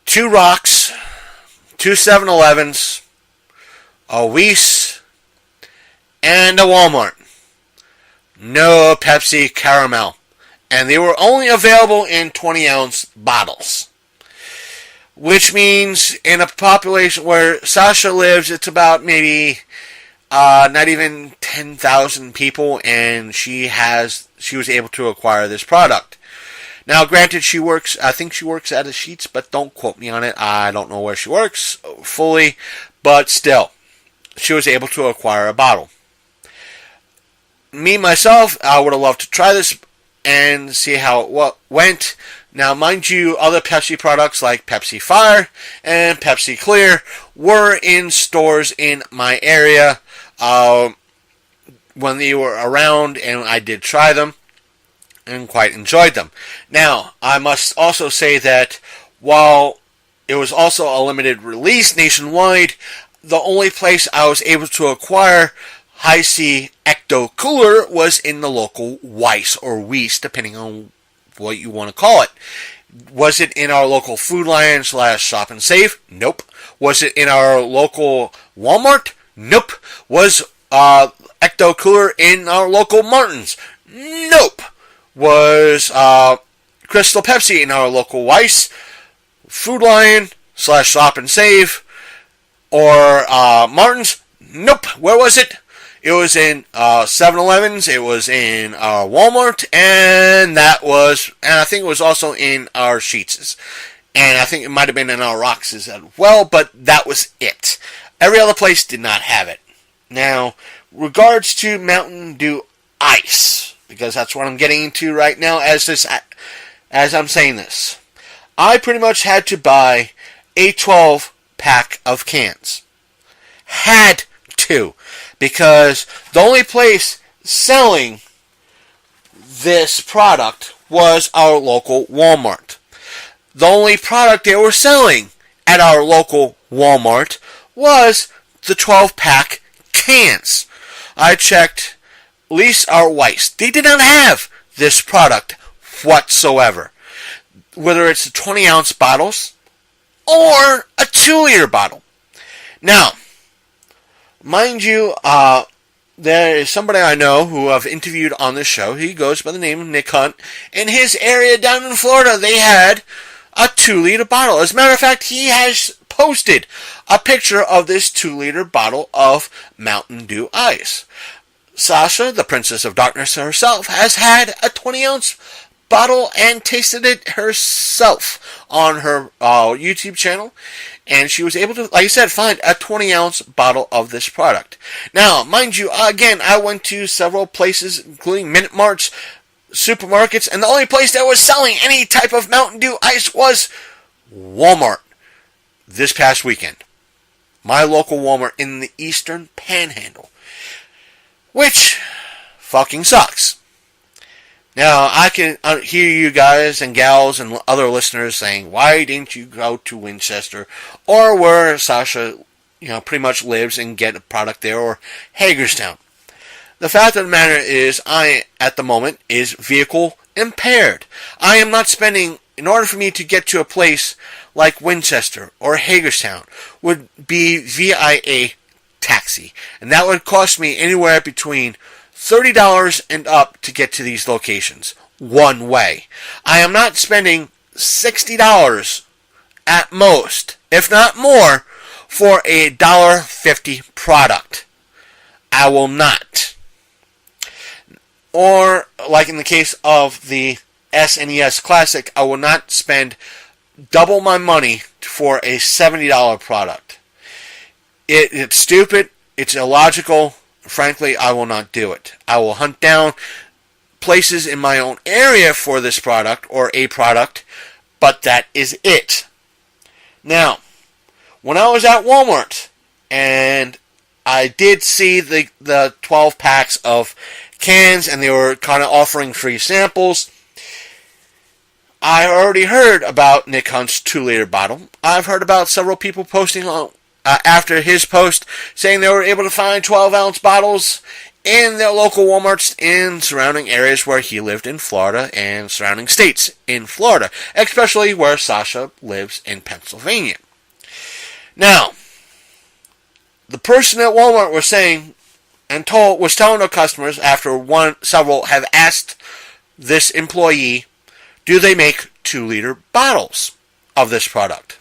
2 Rocks, 2 7-Elevens, a Weiss, and a Walmart. No Pepsi Caramel. And they were only available in 20-ounce bottles. Which means in a population where Sasha lives, it's about maybe not even 10,000 people, and she was able to acquire this product. Now, granted, I think she works at a Sheetz, but don't quote me on it. I don't know where she works fully, but still, she was able to acquire a bottle. Me, myself, I would have loved to try this and see how it went. Now, mind you, other Pepsi products like Pepsi Fire and Pepsi Clear were in stores in my area when they were around, and I did try them and quite enjoyed them. Now, I must also say that while it was also a limited release nationwide, the only place I was able to acquire High C Ecto Cooler was in the local Weiss or Weiss, depending on what you want to call it. Was it in our local Food Lion / Shop and Save? Nope. Was it in our local Walmart? Nope. Was Ecto Cooler in our local Martin's? Nope. Was Crystal Pepsi in our local Weiss, Food Lion / Shop and Save, or Martin's? Nope. Where was it? It was in 7-Elevens, it was in Walmart, and I think it was also in our Sheetz. And I think it might have been in our Rocks as well, but that was it. Every other place did not have it. Now, regards to Mountain Dew Ice, because that's what I'm getting into right now as I'm saying this. I pretty much had to buy a 12-pack of cans. Had to. Because the only place selling this product was our local Walmart. The only product they were selling at our local Walmart was the 12-pack cans. I checked at least our Weiss. They did not have this product whatsoever. Whether it's the 20-ounce bottles or a 2-liter bottle. Now, mind you, there is somebody I know who I've interviewed on this show. He goes by the name of Nick Hunt. In his area down in Florida, they had a 2-liter bottle. As a matter of fact, he has posted a picture of this 2-liter bottle of Mountain Dew Ice. Sasha, the Princess of Darkness herself, has had a 20-ounce bottle and tasted it herself on her YouTube channel. And she was able to, like I said, find a 20-ounce bottle of this product. Now, mind you, again, I went to several places, including Minute Marts, supermarkets, and the only place that was selling any type of Mountain Dew Ice was Walmart this past weekend. My local Walmart in the Eastern Panhandle. Which fucking sucks. Now, I can hear you guys and gals and other listeners saying, why didn't you go to Winchester or where Sasha pretty much lives and get a product there, or Hagerstown. The fact of the matter is, I, at the moment, is vehicle impaired. I am not spending, in order for me to get to a place like Winchester or Hagerstown, would be via a taxi. And that would cost me anywhere between $30 and up to get to these locations, one way. I am not spending $60 at most, if not more, for a $1.50 product. I will not. Or, like in the case of the SNES Classic, I will not spend double my money for a $70 product. It's stupid. It's illogical. Frankly, I will not do it. I will hunt down places in my own area for this product, or a product, but that is it. Now, when I was at Walmart, and I did see the 12 packs of cans, and they were kind of offering free samples. I already heard about Nick Hunt's 2-liter bottle. I've heard about several people posting on after his post, saying they were able to find 12-ounce bottles in their local Walmarts in surrounding areas where he lived in Florida and surrounding states in Florida, especially where Sasha lives in Pennsylvania. Now, the person at Walmart was saying and was telling their customers, after several have asked this employee, do they make 2-liter bottles of this product?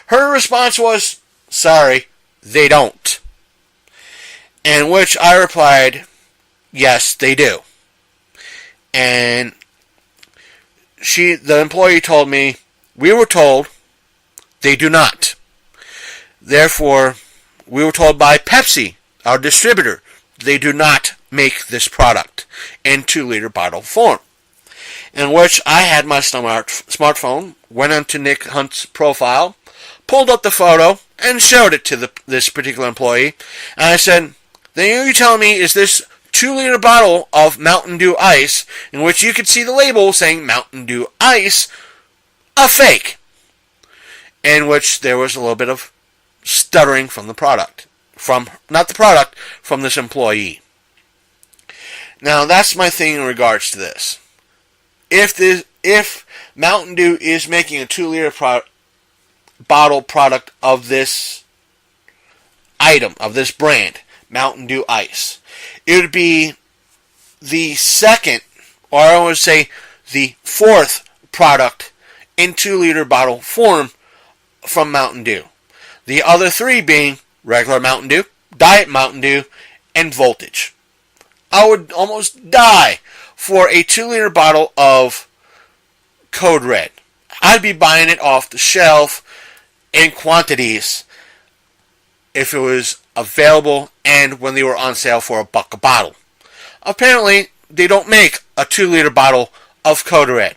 Her response was, sorry, they don't. In which I replied, yes, they do. And the employee told me, we were told they do not. Therefore, we were told by Pepsi, our distributor, they do not make this product in 2-liter bottle form. In which I had my smartphone, went onto Nick Hunt's profile, pulled up the photo, and showed it to this particular employee. And I said, then you're telling me, is this 2-liter bottle of Mountain Dew Ice, in which you could see the label saying Mountain Dew Ice, a fake? In which there was a little bit of stuttering from the product. From this employee. Now, that's my thing in regards to this. If Mountain Dew is making a 2-liter bottle product of this item, of this brand, Mountain Dew Ice, it would be the second, or I would say the fourth product in 2-liter bottle form from Mountain Dew. The other three being regular Mountain Dew, Diet Mountain Dew, and Voltage. I would almost die for a 2-liter bottle of Code Red. I'd be buying it off the shelf in quantities if it was available and when they were on sale for $1 a bottle. Apparently, they don't make a 2-liter bottle of Code Red.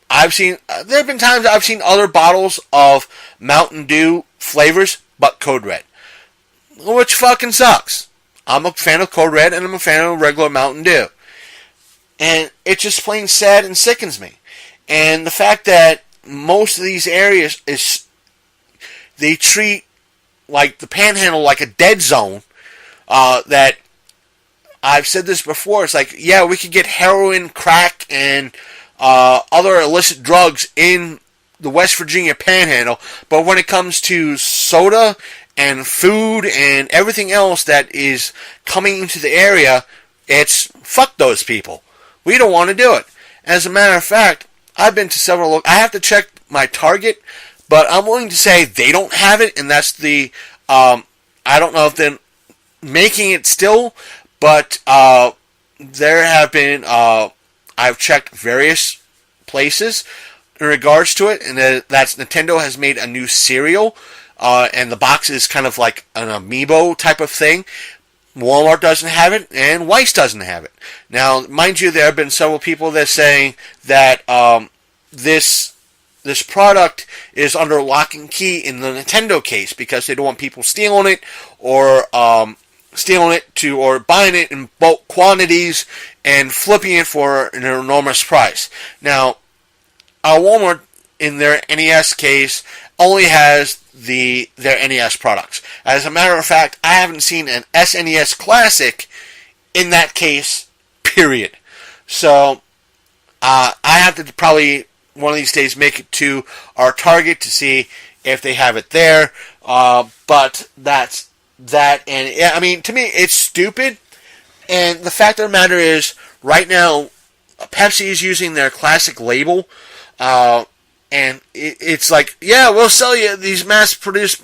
There have been times I've seen other bottles of Mountain Dew flavors, but Code Red, which fucking sucks. I'm a fan of Code Red, and I'm a fan of regular Mountain Dew. And it just plain sad and sickens me. And the fact that most of these areas they treat like the Panhandle like a dead zone. That I've said this before. It's like, yeah, we could get heroin, crack, and other illicit drugs in the West Virginia Panhandle, but when it comes to soda and food and everything else that is coming into the area, it's fuck those people. We don't want to do it. As a matter of fact, I've been to several. I have to check my Target, but I'm willing to say they don't have it, and that's the. I don't know if they're making it still, but there have been. I've checked various places in regards to it, and that's Nintendo has made a new cereal, and the box is kind of like an amiibo type of thing. Walmart doesn't have it, and Weiss doesn't have it. Now, mind you, there have been several people that are saying that this product is under lock and key in the Nintendo case because they don't want people stealing it or buying it in bulk quantities and flipping it for an enormous price. Now, Walmart, in their NES case, only has their NES products. As a matter of fact, I haven't seen an SNES Classic in that case, period. So, I have to probably one of these days make it to our Target to see if they have it there. But that's that. And yeah, I mean, to me, it's stupid. And the fact of the matter is, right now, Pepsi is using their classic label. And it's like, yeah, we'll sell you these mass-produced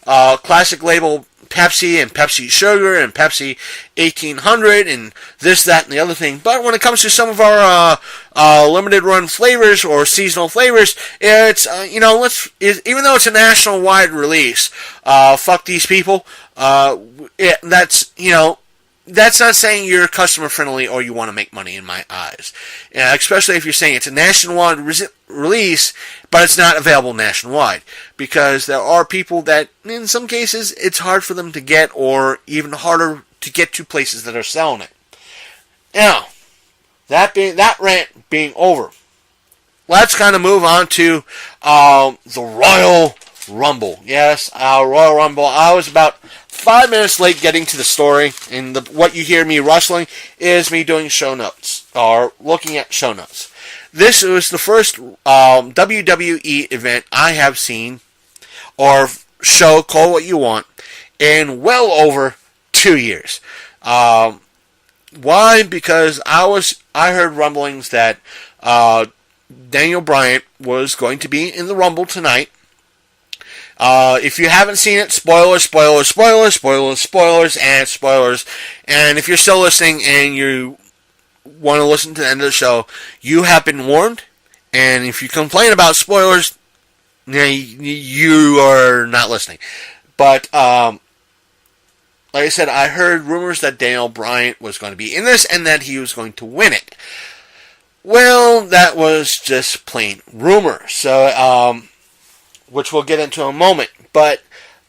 classic label Pepsi and Pepsi Sugar and Pepsi 1800 and this, that, and the other thing. But when it comes to some of our limited run flavors or seasonal flavors, it's even though it's a national wide release, fuck these people. That's not saying you're customer friendly or you want to make money in my eyes. Especially if you're saying it's a nationwide release, but it's not available nationwide. Because there are people that, in some cases, it's hard for them to get, or even harder to get to places that are selling it. Now, that rant being over, let's kind of move on to the Royal Rumble. Yes, Royal Rumble. I was about 5 minutes late getting to the story, and what you hear me rustling is me doing show notes, or looking at show notes. This was the first WWE event I have seen, or show, call what you want, in well over 2 years. Why? Because I heard rumblings that Daniel Bryan was going to be in the Rumble tonight. If you haven't seen it, spoilers. And if you're still listening and you want to listen to the end of the show, you have been warned. And if you complain about spoilers, you are not listening. But, like I said, I heard rumors that Daniel Bryan was going to be in this and that he was going to win it. Well, that was just plain rumor. So, which we'll get into in a moment. But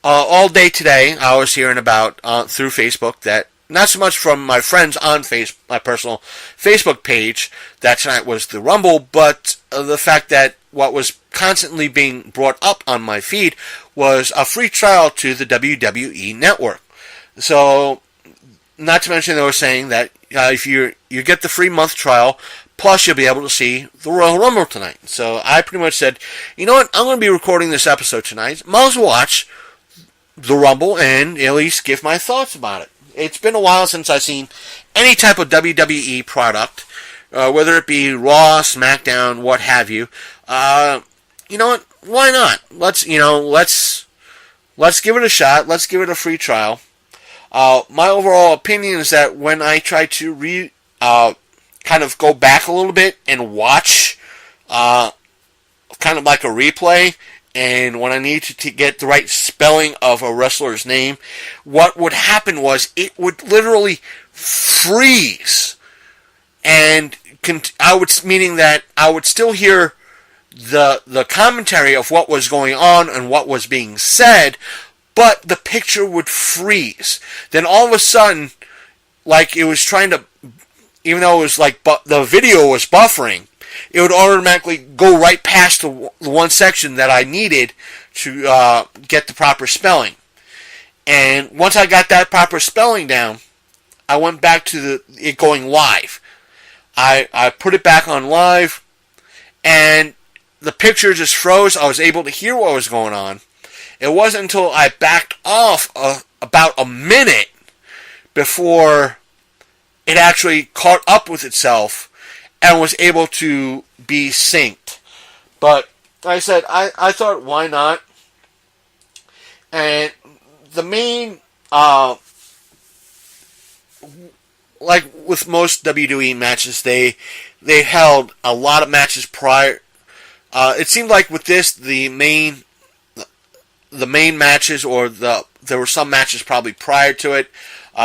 all day today, I was hearing about through Facebook that, not so much from my friends on my personal Facebook page, that tonight was the Rumble, but the fact that what was constantly being brought up on my feed was a free trial to the WWE Network. So, not to mention they were saying that if you get the free month trial, plus, you'll be able to see the Royal Rumble tonight. So I pretty much said, you know what, I'm going to be recording this episode tonight. Might as well watch the Rumble and at least give my thoughts about it. It's been a while since I've seen any type of WWE product, whether it be Raw, SmackDown, what have you. You know what, why not? Let's give it a shot. Let's give it a free trial. My overall opinion is that when I try to kind of go back a little bit and watch kind of like a replay, and when I need to get the right spelling of a wrestler's name, what would happen was it would literally freeze, and meaning that I would still hear the commentary of what was going on and what was being said, but the picture would freeze. Then all of a sudden, like it was trying to, even though it was like the video was buffering, it would automatically go right past the one section that I needed to get the proper spelling. And once I got that proper spelling down, I went back to it going live. I put it back on live, and the picture just froze. I was able to hear what was going on. It wasn't until I backed off about a minute before it actually caught up with itself and was able to be synced. But like I said, I thought, why not? And the main, like with most WWE matches, they held a lot of matches prior. It seemed like with this, the main matches, or there were some matches probably prior to it.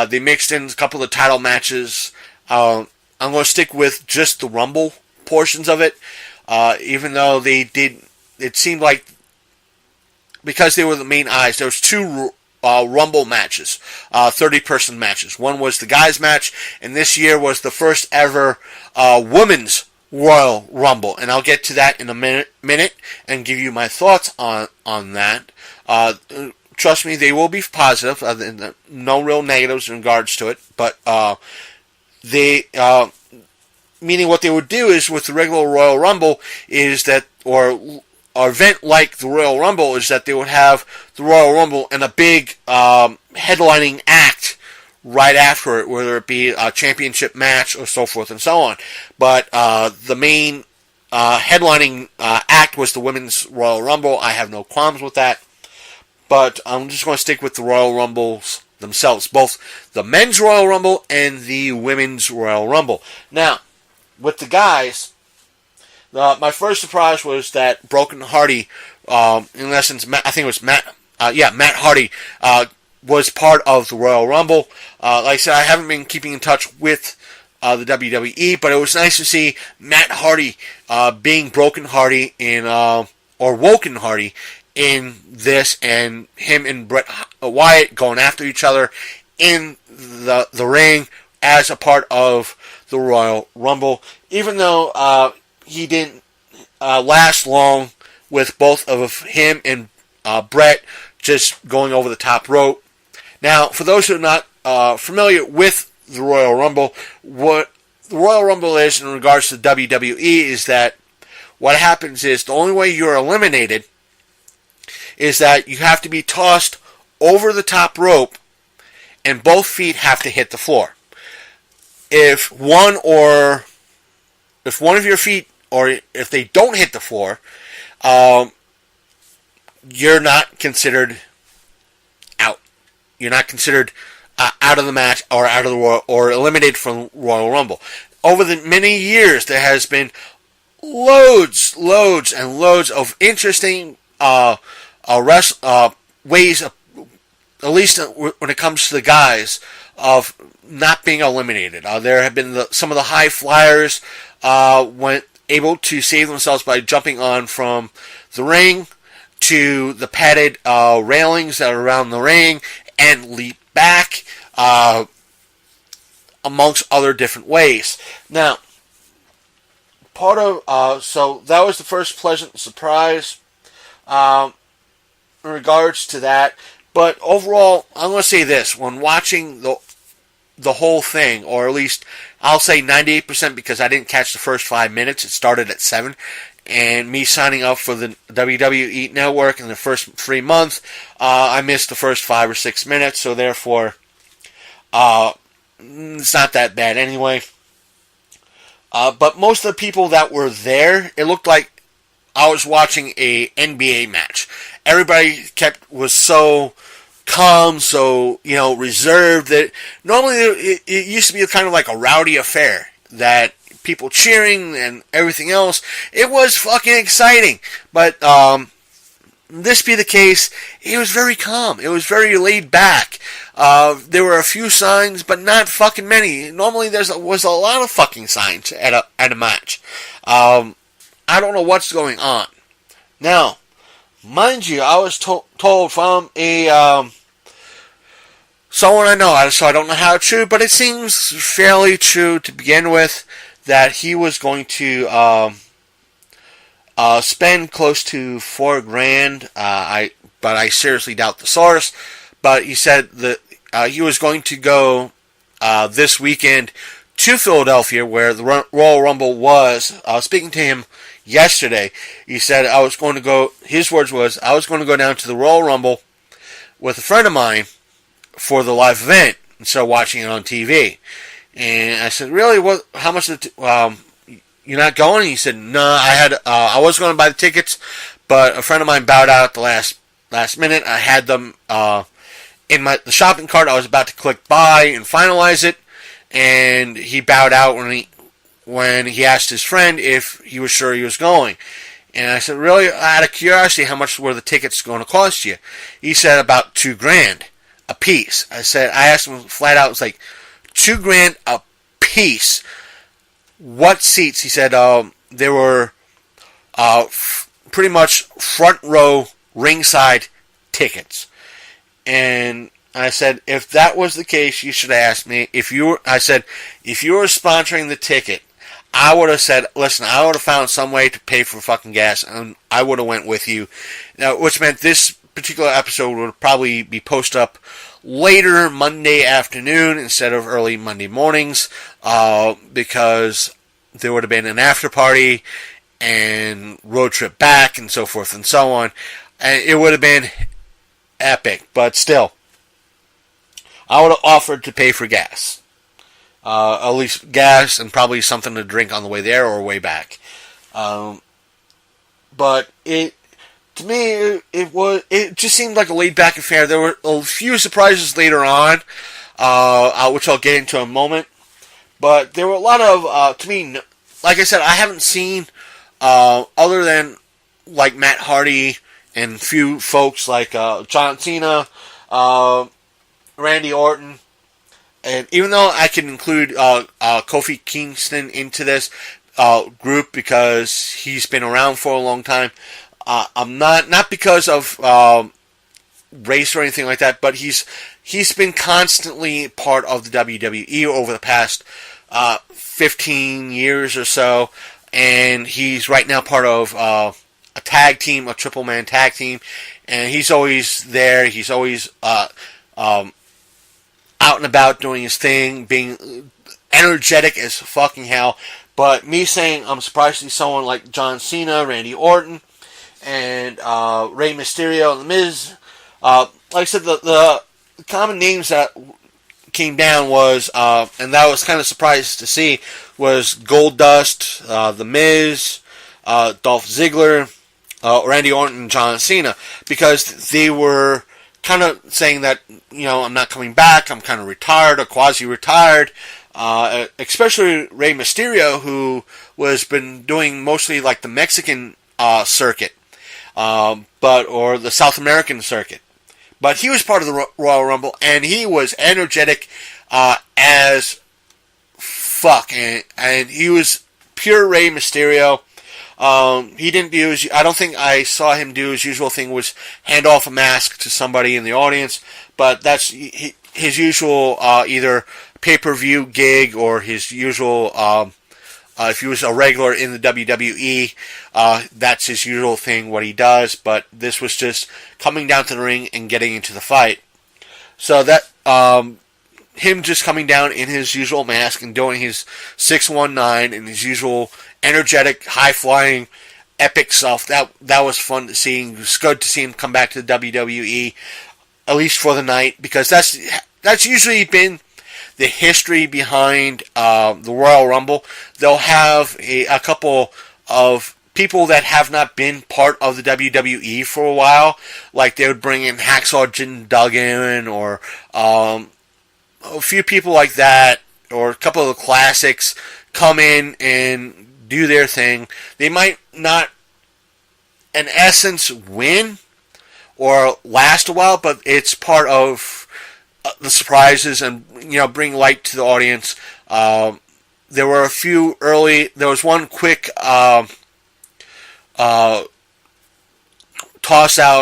They mixed in a couple of title matches. I'm going to stick with just the Rumble portions of it, even though they did. It seemed like, because they were the main eyes, there was two Rumble matches, 30-person matches. One was the guys match, and this year was the first ever women's Royal Rumble, and I'll get to that in a minute and give you my thoughts on that. Trust me, they will be positive. No real negatives in regards to it, but they meaning what they would do is with the regular Royal Rumble is that or event like the Royal Rumble is that they would have the Royal Rumble and a big headlining act right after it, whether it be a championship match or so forth and so on. But the main headlining act was the Women's Royal Rumble. I have no qualms with that. But I'm just going to stick with the Royal Rumbles themselves, both the Men's Royal Rumble and the Women's Royal Rumble. Now, with the guys, my first surprise was that Broken Hardy, in essence, I think it was Matt Hardy, was part of the Royal Rumble. Like I said, I haven't been keeping in touch with the WWE, but it was nice to see Matt Hardy being Broken Hardy or Woken Hardy in this, and him and Bret Wyatt going after each other in the ring as a part of the Royal Rumble. Even though he didn't last long with both of him and Bret just going over the top rope. Now, for those who are not familiar with the Royal Rumble, what the Royal Rumble is in regards to WWE is that what happens is the only way you're eliminated is that you have to be tossed over the top rope and both feet have to hit the floor. If one of your feet, or if they don't hit the floor, you're not considered out. You're not considered out of the match or out of the Royal, or eliminated from Royal Rumble. Over the many years, there has been loads and loads of interesting ways, at least when it comes to the guys, of not being eliminated. There have been some of the high flyers went able to save themselves by jumping on from the ring to the padded railings that are around the ring and leap back, amongst other different ways. Now, so that was the first pleasant surprise in regards to that. But overall, I'm going to say this: when watching the whole thing, or at least I'll say 98%, because I didn't catch the first 5 minutes. It started at 7. And me signing up for the WWE Network in the first free month, I missed the first 5 or 6 minutes. So therefore, it's not that bad anyway. But most of the people that were there, it looked like I was watching a NBA match. Everybody was so calm, so, reserved, that normally it used to be kind of like a rowdy affair, that people cheering and everything else. It was fucking exciting. But this be the case, it was very calm. It was very laid back. There were a few signs, but not fucking many. Normally there was a lot of fucking signs at a match. I don't know what's going on. Now, mind you, I was told from someone I know, so I don't know how true, but it seems fairly true to begin with, that he was going to spend close to $4,000. But I seriously doubt the source. But he said that he was going to go this weekend to Philadelphia, where the Royal Rumble was. Speaking to him yesterday, he said, his words was, I was going to go down to the Royal Rumble with a friend of mine for the live event, instead of watching it on TV. And I said, really? What? How much? You're not going? He said, no. I was going to buy the tickets, but a friend of mine bowed out at the last minute. I had them in the shopping cart. I was about to click buy and finalize it, and he bowed out when he asked his friend if he was sure he was going. And I said, really? Out of curiosity, how much were the tickets going to cost you? He said about $2,000 a piece. I asked him flat out. It was like $2,000 a piece. What seats? He said they were pretty much front row ringside tickets. And I said, if that was the case, you should have asked me. If you were sponsoring the ticket, I would have said, listen, I would have found some way to pay for fucking gas, and I would have went with you. Now, which meant this particular episode would probably be posted up later Monday afternoon instead of early Monday mornings, because there would have been an after party and road trip back and so forth and so on. And it would have been epic, but still, I would have offered to pay for gas. At least gas and probably something to drink on the way there or way back. But to me, it just seemed like a laid back affair. There were a few surprises later on, which I'll get into in a moment. But there were a lot of, to me, like I said, I haven't seen, other than like Matt Hardy and few folks like John Cena, Randy Orton. And even though I can include Kofi Kingston into this group because he's been around for a long time, I'm not because of race or anything like that, but he's been constantly part of the WWE over the past 15 years or so, and he's right now part of a tag team, a triple man tag team, and he's always there. He's always out and about doing his thing, being energetic as fucking hell. But me saying I'm surprised to see someone like John Cena, Randy Orton, and Rey Mysterio and The Miz. Like I said, the common names that came down was, and that I was kind of surprised to see, was Goldust, The Miz, Dolph Ziggler, Randy Orton, and John Cena, because they were kind of saying that, I'm not coming back, I'm kind of retired or quasi-retired, especially Rey Mysterio, who was been doing mostly like the Mexican circuit, or the South American circuit. But he was part of the Royal Rumble, and he was energetic as fuck, and he was pure Rey Mysterio. He didn't do I don't think I saw him do his usual thing, was hand off a mask to somebody in the audience, but that's his usual either pay-per-view gig or his usual, if he was a regular in the WWE, that's his usual thing, what he does, but this was just coming down to the ring and getting into the fight. So that, him just coming down in his usual mask and doing his 619 and his usual energetic, high-flying, epic stuff. That was fun to see. It was good to see him come back to the WWE, at least for the night, because that's usually been the history behind the Royal Rumble. They'll have a couple of people that have not been part of the WWE for a while, like they would bring in Hacksaw Jim Duggan or a few people like that, or a couple of the classics come in and do their thing. They might not, in essence, win or last a while, but it's part of the surprises and, bring light to the audience. There were a few early, there was one quick toss out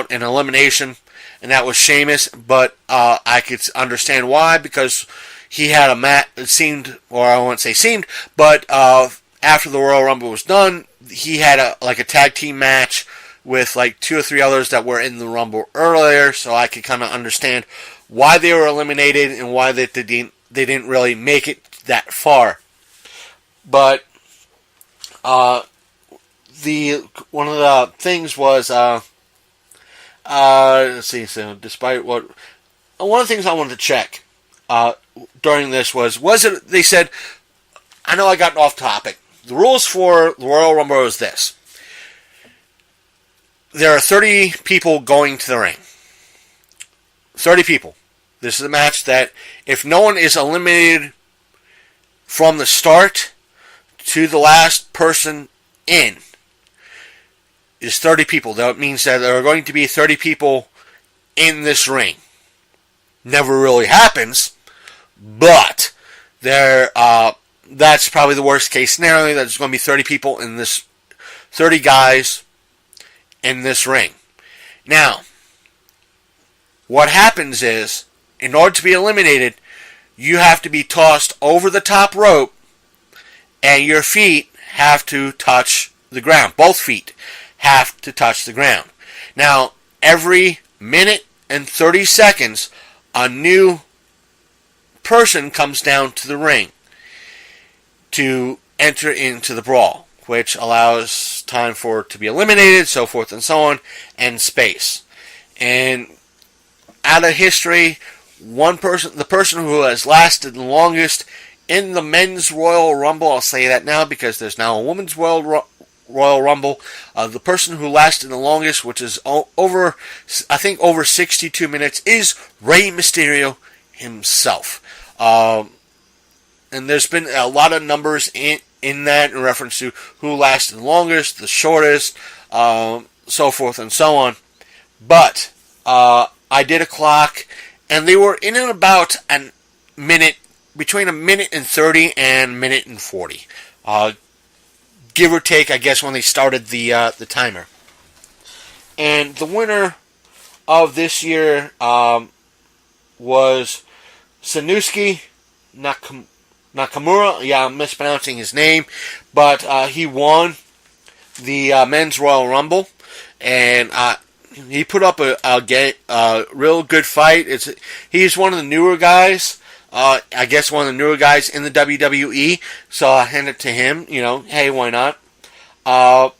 and elimination, and that was Sheamus, but I could understand why, because he had a match, it seemed, or I won't say seemed, but after the Royal Rumble was done, he had a tag team match with like 2 or 3 others that were in the Rumble earlier, so I could kind of understand why they were eliminated and why they didn't really make it that far. But one of the things was, let's see, so despite one of the things I wanted to check during this was it, they said, I know I got off topic. The rules for the Royal Rumble is this. There are 30 people going to the ring. 30 people. This is a match that if no one is eliminated from the start to the last person in, is 30 people. That means that there are going to be 30 people in this ring. Never really happens, but that's probably the worst case scenario. There's going to be 30 people in this, 30 guys in this ring. Now, what happens is, in order to be eliminated, you have to be tossed over the top rope and your feet have to touch the ground. Both feet have to touch the ground. Now, every minute and 30 seconds, a new person comes down to the ring to enter into the brawl, which allows time for it to be eliminated, so forth and so on, and space. And out of history, the person who has lasted the longest in the men's Royal Rumble, I'll say that now because there's now a women's Royal Rumble, the person who lasted the longest, which is over 62 minutes, is Rey Mysterio himself. And there's been a lot of numbers in that in reference to who lasted the longest, the shortest, so forth and so on. But I did a clock, and they were in and about a minute, between a minute and 30 and minute and 40. Give or take, I guess, when they started the timer. And the winner of this year was Shinsuke Nakamura. Yeah, I'm mispronouncing his name, but he won the men's Royal Rumble, and he put up a real good fight. He's one of the newer guys. I guess one of the newer guys in the WWE, so I hand it to him. Hey, why not? I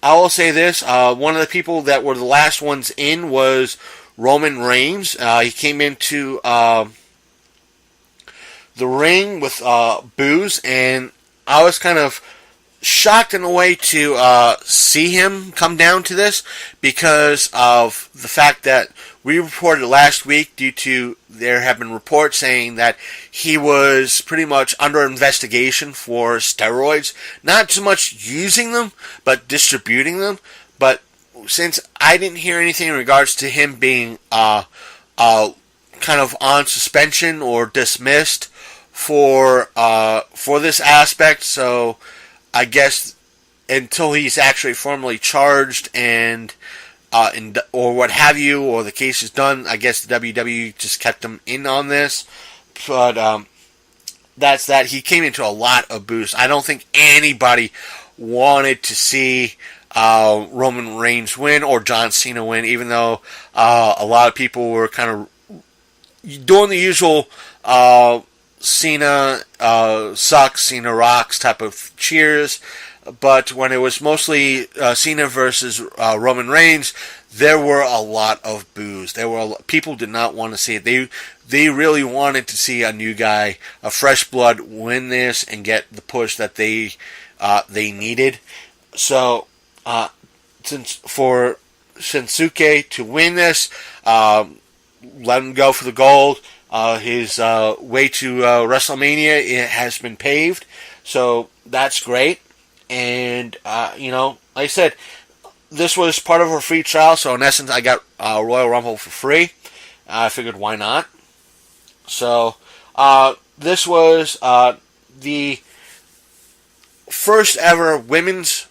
will say this: one of the people that were the last ones in was Roman Reigns. He came into the ring with booze, and I was kind of shocked in a way to see him come down to this because of the fact that we reported last week due to there have been reports saying that he was pretty much under investigation for steroids. Not so much using them, but distributing them. But since I didn't hear anything in regards to him being kind of on suspension or dismissed for this aspect, so I guess until he's actually formally charged and or what have you, or the case is done, I guess the WWE just kept him in on this. But that's that. He came into a lot of boost. I don't think anybody wanted to see Roman Reigns win or John Cena win, even though a lot of people were kind of doing the usual Cena sucks, Cena rocks type of cheers. But when it was mostly Cena versus Roman Reigns, there were a lot of boos. People did not want to see it. They really wanted to see a new guy, a fresh blood, win this and get the push that they needed. So, for Shinsuke to win this, let him go for the gold. His way to WrestleMania has been paved, so that's great. And, like I said, this was part of a free trial, so in essence, I got Royal Rumble for free. I figured, why not? So, this was the first ever women's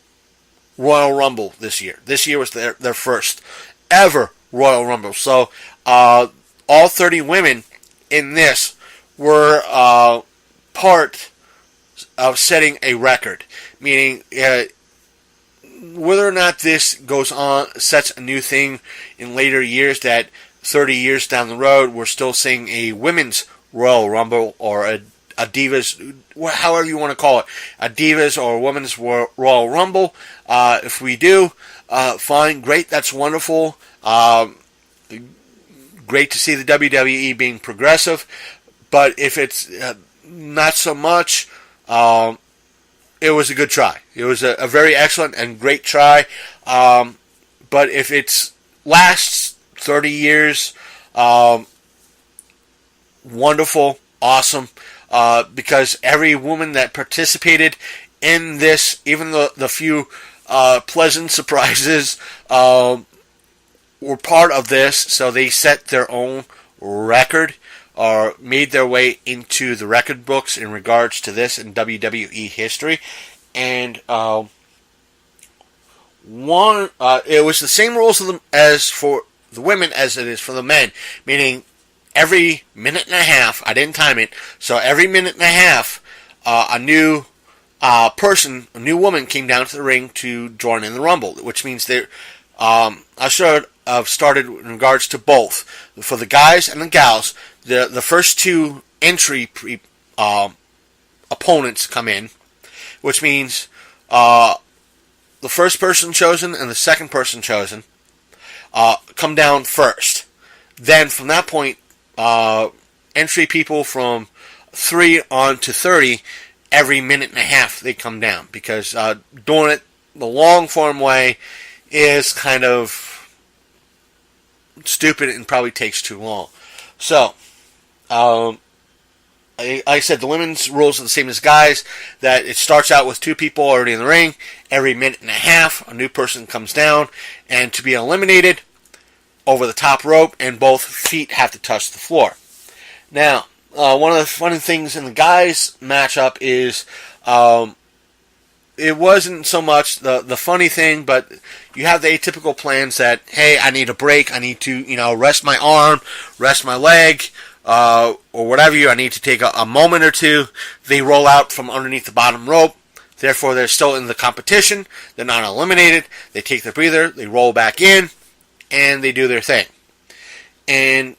Royal Rumble this year. This year was their first ever Royal Rumble. So, all 30 women in this were part of setting a record. Meaning, whether or not this goes on, sets a new thing in later years, that 30 years down the road, we're still seeing a women's Royal Rumble or a Divas, however you want to call it, a Divas or a women's Royal Rumble. If we do, fine, great, that's wonderful. Great to see the WWE being progressive, but if it's not so much, it was a good try. It was a very excellent and great try. But if it lasts 30 years, wonderful, awesome, because every woman that participated in this, even the few pleasant surprises, were part of this, so they set their own record or made their way into the record books in regards to this in WWE history. And it was the same rules as for the women as it is for the men, meaning every minute and a half, I didn't time it, so every minute and a half, a new a new woman, came down to the ring to join in the Rumble, which means I should have started in regards to both. For the guys and the gals, the first two entry opponents come in, which means the first person chosen and the second person chosen come down first. Then from that point, entry people from 3 on to 30, every minute and a half they come down, because doing it the long form way is kind of stupid and probably takes too long. So, I said the women's rules are the same as guys, that it starts out with 2 people already in the ring. Every minute and a half, a new person comes down, and to be eliminated, over the top rope, and both feet have to touch the floor. Now, one of the funny things in the guys' matchup is it wasn't so much the funny thing, but you have the atypical plans that, hey, I need a break, I need to, rest my arm, rest my leg, or whatever I need to take a moment or two. They roll out from underneath the bottom rope. Therefore, they're still in the competition. They're not eliminated. They take their breather, they roll back in, and they do their thing. And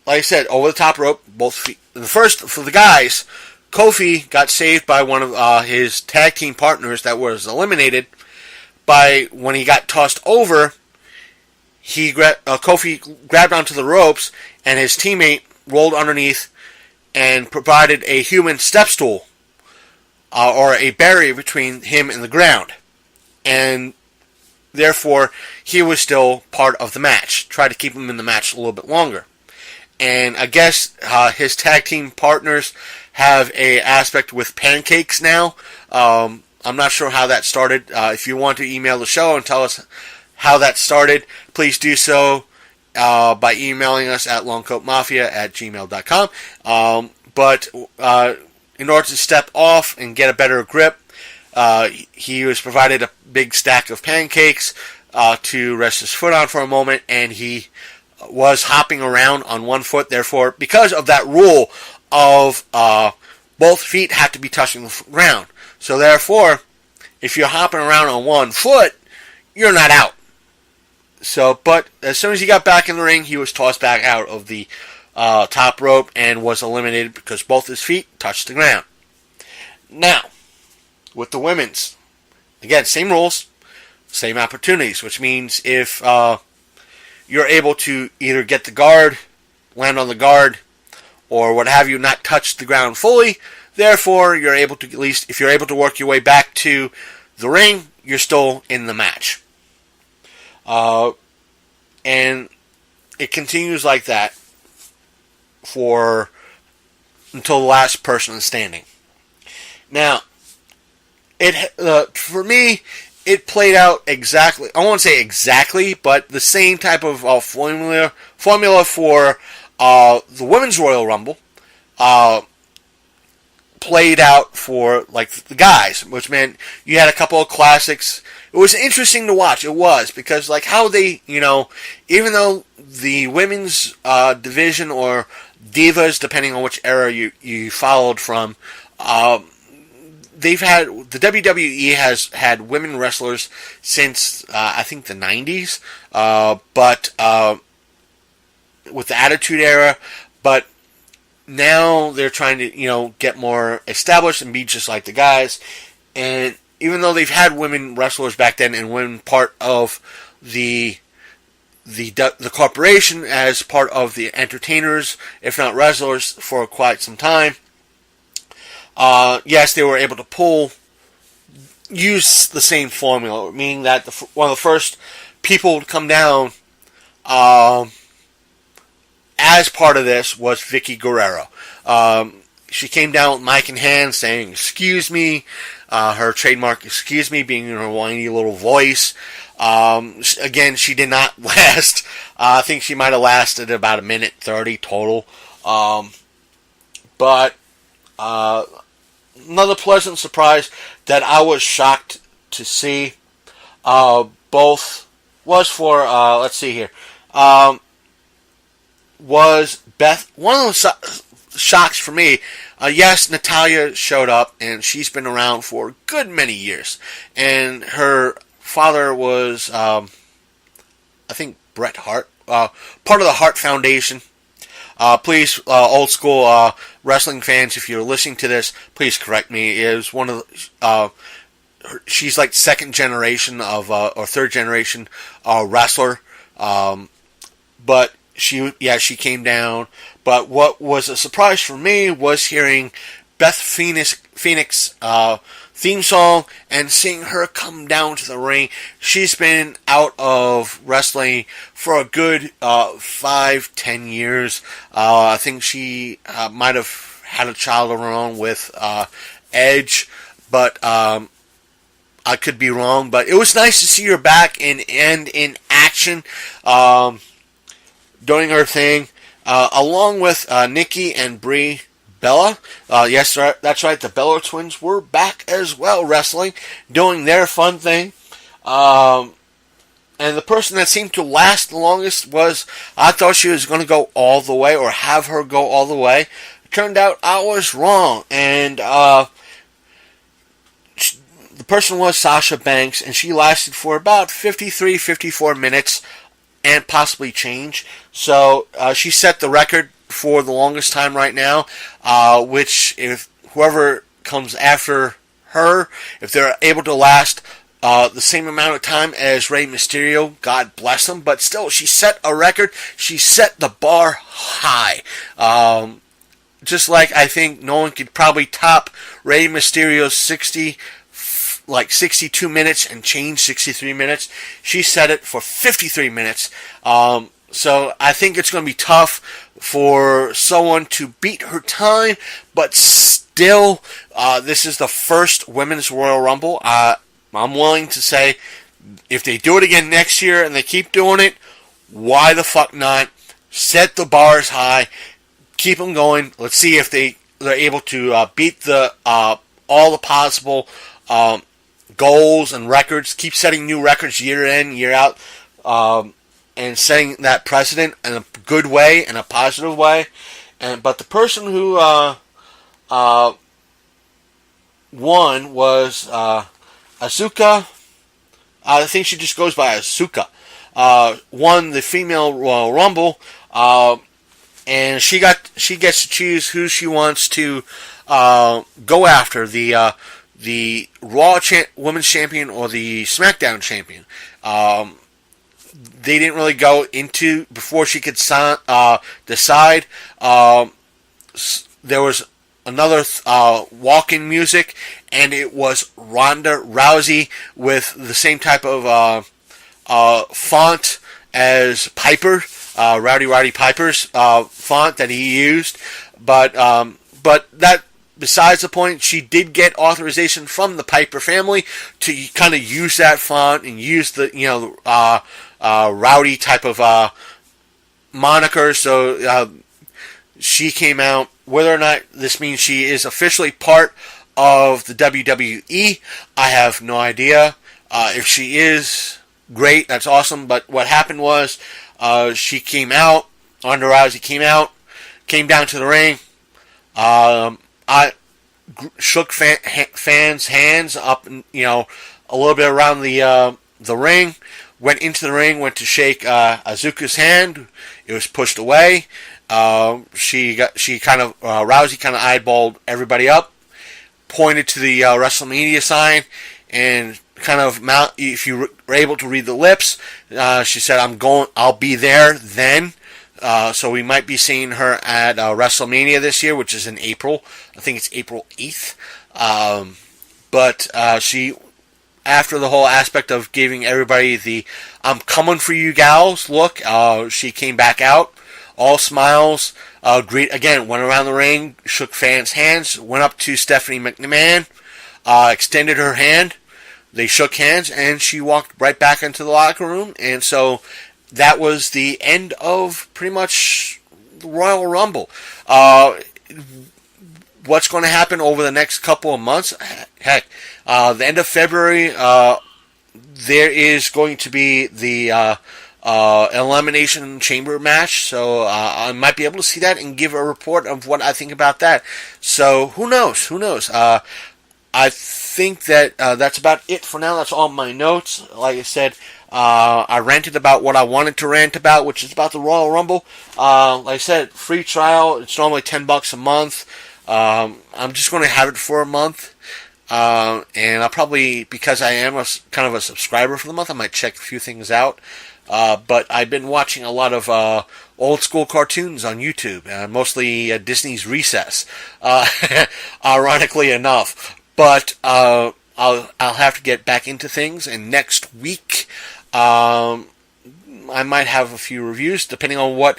like I said, over the top rope, both feet. The first, for the guys, Kofi got saved by one of his tag team partners that was eliminated. By when he got tossed over, Kofi grabbed onto the ropes, and his teammate rolled underneath and provided a human step stool, or a barrier between him and the ground. And therefore, he was still part of the match. Tried to keep him in the match a little bit longer. And I guess his tag team partners have a aspect with pancakes now. I'm not sure how that started. If you want to email the show and tell us how that started, please do so by emailing us at longcoatmafia@gmail.com. But in order to step off and get a better grip, he was provided a big stack of pancakes to rest his foot on for a moment, and he was hopping around on one foot. Therefore, because of that rule of both feet have to be touching the ground, so therefore, if you're hopping around on one foot, you're not out. So, but as soon as he got back in the ring, he was tossed back out of the top rope and was eliminated because both his feet touched the ground. Now, with the women's, again, same rules, same opportunities, which means if you're able to either get the guard, land on the guard, or what have you, not touch the ground fully, therefore you're able to, at least if you're able to work your way back to the ring, you're still in the match. And it continues like that until the last person is standing. Now, for me, it played out exactly, I won't say exactly, but the same type of formula for the Women's Royal Rumble played out for like the guys, which meant you had a couple of classics. It was interesting to watch. It was, because like how they, even though the women's division or divas, depending on which era you followed from, the WWE has had women wrestlers since I think the 90s, but with the Attitude Era, but now they're trying to get more established and be just like the guys. And even though they've had women wrestlers back then and women part of the corporation as part of the entertainers, if not wrestlers, for quite some time, yes, they were able to use the same formula, meaning that one of the first people to come down as part of this was Vicky Guerrero. She came down with mic in hand saying, "Excuse me," her trademark "excuse me" being in her whiny little voice. Again, she did not last. I think she might have lasted about 1:30 total. But another pleasant surprise that I was shocked to see both was for, let's see here, was Beth. One of the shocks for me. Yes, Natalia showed up, and she's been around for a good many years. And her father was, I think, Bret Hart, part of the Hart Foundation. Please, old school wrestling fans, if you're listening to this, please correct me. It was one of the, she's like second generation of, or third generation wrestler. But she came down. But what was a surprise for me was hearing Beth Phoenix theme song and seeing her come down to the ring. She's been out of wrestling for a good 5-10 years. I think she might have had a child of her own with Edge, but I could be wrong. But it was nice to see her back and in action, doing her thing, along with Nikki and Brie Bella. Yes, that's right. The Bella twins were back as well, wrestling, doing their fun thing. And the person that seemed to last the longest was, I thought she was going to go all the way, or have her go all the way. It turned out I was wrong. And the person was Sasha Banks, and she lasted for about 54 minutes, and possibly change. So she set the record for the longest time right now, which if whoever comes after her, if they're able to last the same amount of time as Rey Mysterio, God bless them. But still, she set a record. She set the bar high. Just like I think no one could probably top Rey Mysterio's 62 minutes and change, 63 minutes. She set it for 53 minutes. So I think it's going to be tough for someone to beat her time, but still, this is the first Women's Royal Rumble. I'm willing to say, if they do it again next year and they keep doing it, why the fuck not? Set the bars high, keep them going. Let's see if they're able to beat the all the possible goals and records. Keep setting new records year in, year out. And setting that precedent in a good way, in a positive way. But the person who won was Asuka. I think she just goes by Asuka. Won the female Royal Rumble, and she gets to choose who she wants to go after, the Raw Women's Champion or the SmackDown Champion. They didn't really go into before she could decide. There was another walk-in music, and it was Ronda Rousey with the same type of font as Piper, Rowdy Piper's font that he used. But that besides the point. She did get authorization from the Piper family to kind of use that font and use the rowdy type of moniker. So she came out. Whether or not this means she is officially part of the WWE, I have no idea. If she is, great, that's awesome. But what happened was she came out, Ronda Rousey came down to the ring. I shook fans' hands up, a little bit around the ring. Went into the ring, went to shake Azuka's hand. It was pushed away. Rousey kind of eyeballed everybody up, pointed to the WrestleMania sign, and kind of if you were able to read the lips, she said, I'll be there then. So we might be seeing her at WrestleMania this year, which is in April. I think it's April 8th. But she, after the whole aspect of giving everybody the "I'm coming for you, gals" look, she came back out, all smiles. Went around the ring, shook fans' hands, went up to Stephanie McMahon, extended her hand. They shook hands, and she walked right back into the locker room. And so that was the end of pretty much the Royal Rumble. What's going to happen over the next couple of months? Heck, the end of February, there is going to be the elimination chamber match, so I might be able to see that and give a report of what I think about that. So who knows? I think that that's about it for now. That's all my notes. Like I said, I ranted about what I wanted to rant about, which is about the Royal Rumble. Like I said, free trial. It's normally $10 a month. I'm just going to have it for a month. And I'll probably, because I am kind of a subscriber for the month, I might check a few things out. But I've been watching a lot of old school cartoons on YouTube, mostly Disney's Recess, ironically enough. But I'll have to get back into things, and next week I might have a few reviews, depending on what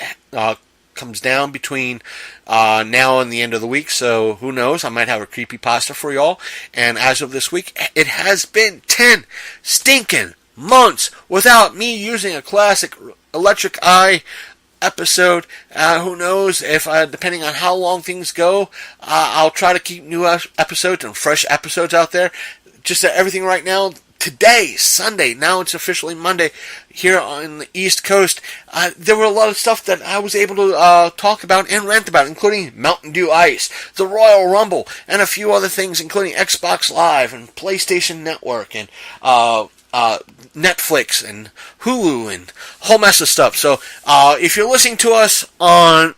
comes down between now and the end of the week. So who knows? I might have a creepypasta for y'all. And as of this week, it has been 10 stinking months without me using a classic Electric Eye episode. Who knows if, depending on how long things go, I'll try to keep new episodes and fresh episodes out there. Just everything right now, today, Sunday, now it's officially Monday, here on the East Coast, there were a lot of stuff that I was able to talk about and rant about, including Mountain Dew Ice, the Royal Rumble, and a few other things, including Xbox Live and PlayStation Network and Netflix and Hulu and a whole mess of stuff. So if you're listening to us on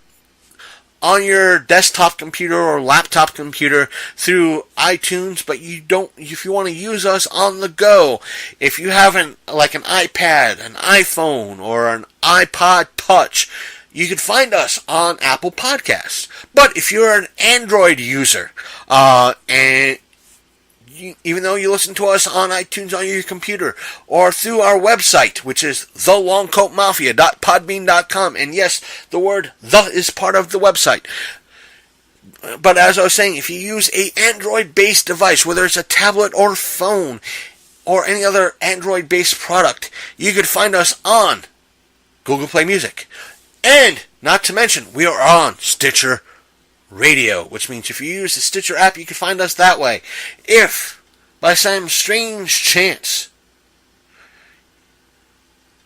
your desktop computer or laptop computer through iTunes, but if you want to use us on the go, if you have an iPad, an iPhone, or an iPod Touch, you can find us on Apple Podcasts. But if you're an Android user, even though you listen to us on iTunes on your computer or through our website, which is thelongcoatmafia.podbean.com, and yes, the word "the" is part of the website. But as I was saying, if you use a Android-based device, whether it's a tablet or phone or any other Android-based product, you could find us on Google Play Music. And, not to mention, we are on Stitcher Radio, which means if you use the Stitcher app, you can find us that way. If, by some strange chance,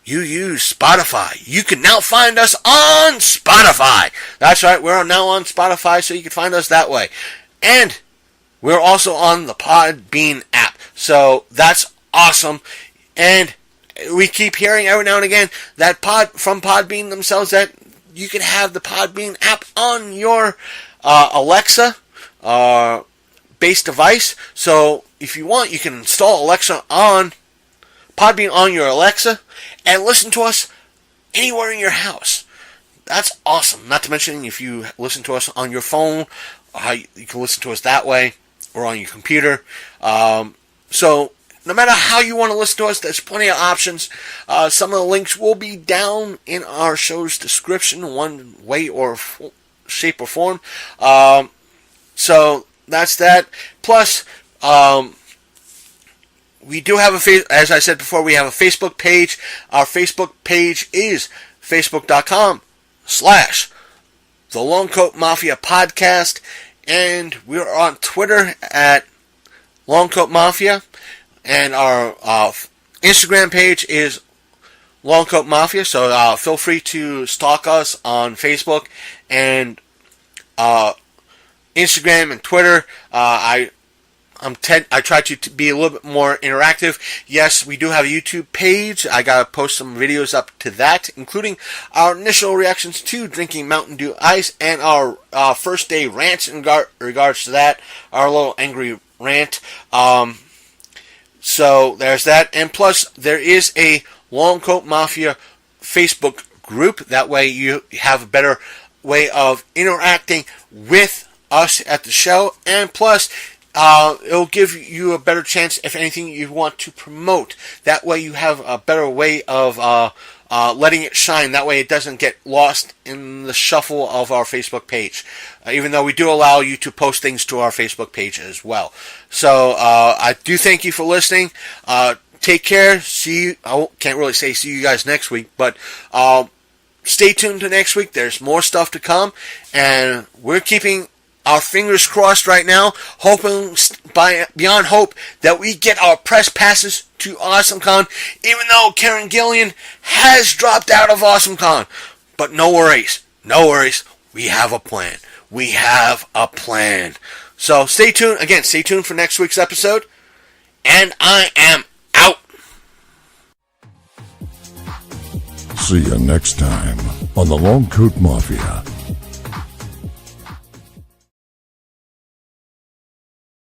you use Spotify, you can now find us on Spotify. That's right, we're now on Spotify, so you can find us that way. And we're also on the Podbean app, so that's awesome. And we keep hearing every now and again that from Podbean themselves that you can have the Podbean app on your Alexa based device. So if you want, you can install Alexa on Podbean on your Alexa and listen to us anywhere in your house. That's awesome. Not to mention, if you listen to us on your phone, you can listen to us that way, or on your computer. So no matter how you want to listen to us, there's plenty of options. Some of the links will be down in our show's description, one way or shape or form. So that's that. Plus, we do have as I said before, we have a Facebook page. Our Facebook page is facebook.com/The Long Coat Mafia Podcast, and we're on Twitter at Long Coat Mafia, and our Instagram page is Long Coat Mafia. So feel free to stalk us on Facebook and Instagram and Twitter. I try to be a little bit more interactive. Yes, we do have a YouTube page. I gotta post some videos up to that, including our initial reactions to drinking Mountain Dew Ice and our first day rants in regards to that. Our little angry rant. So there's that, and plus there is a Long Coat Mafia Facebook group. That way you have a better way of interacting with us at the show, and plus it'll give you a better chance if anything you want to promote. That way you have a better way of letting it shine. That way it doesn't get lost in the shuffle of our Facebook page, even though we do allow you to post things to our Facebook page as well. So I do thank you for listening. Take care. See you. I can't really say see you guys next week, but stay tuned to next week. There's more stuff to come, and we're keeping our fingers crossed right now, hoping beyond hope that we get our press passes to AwesomeCon, even though Karen Gillian has dropped out of AwesomeCon. But no worries. We have a plan. So stay tuned. Again, stay tuned for next week's episode. And I am out. See you next time on the Long Coat Mafia.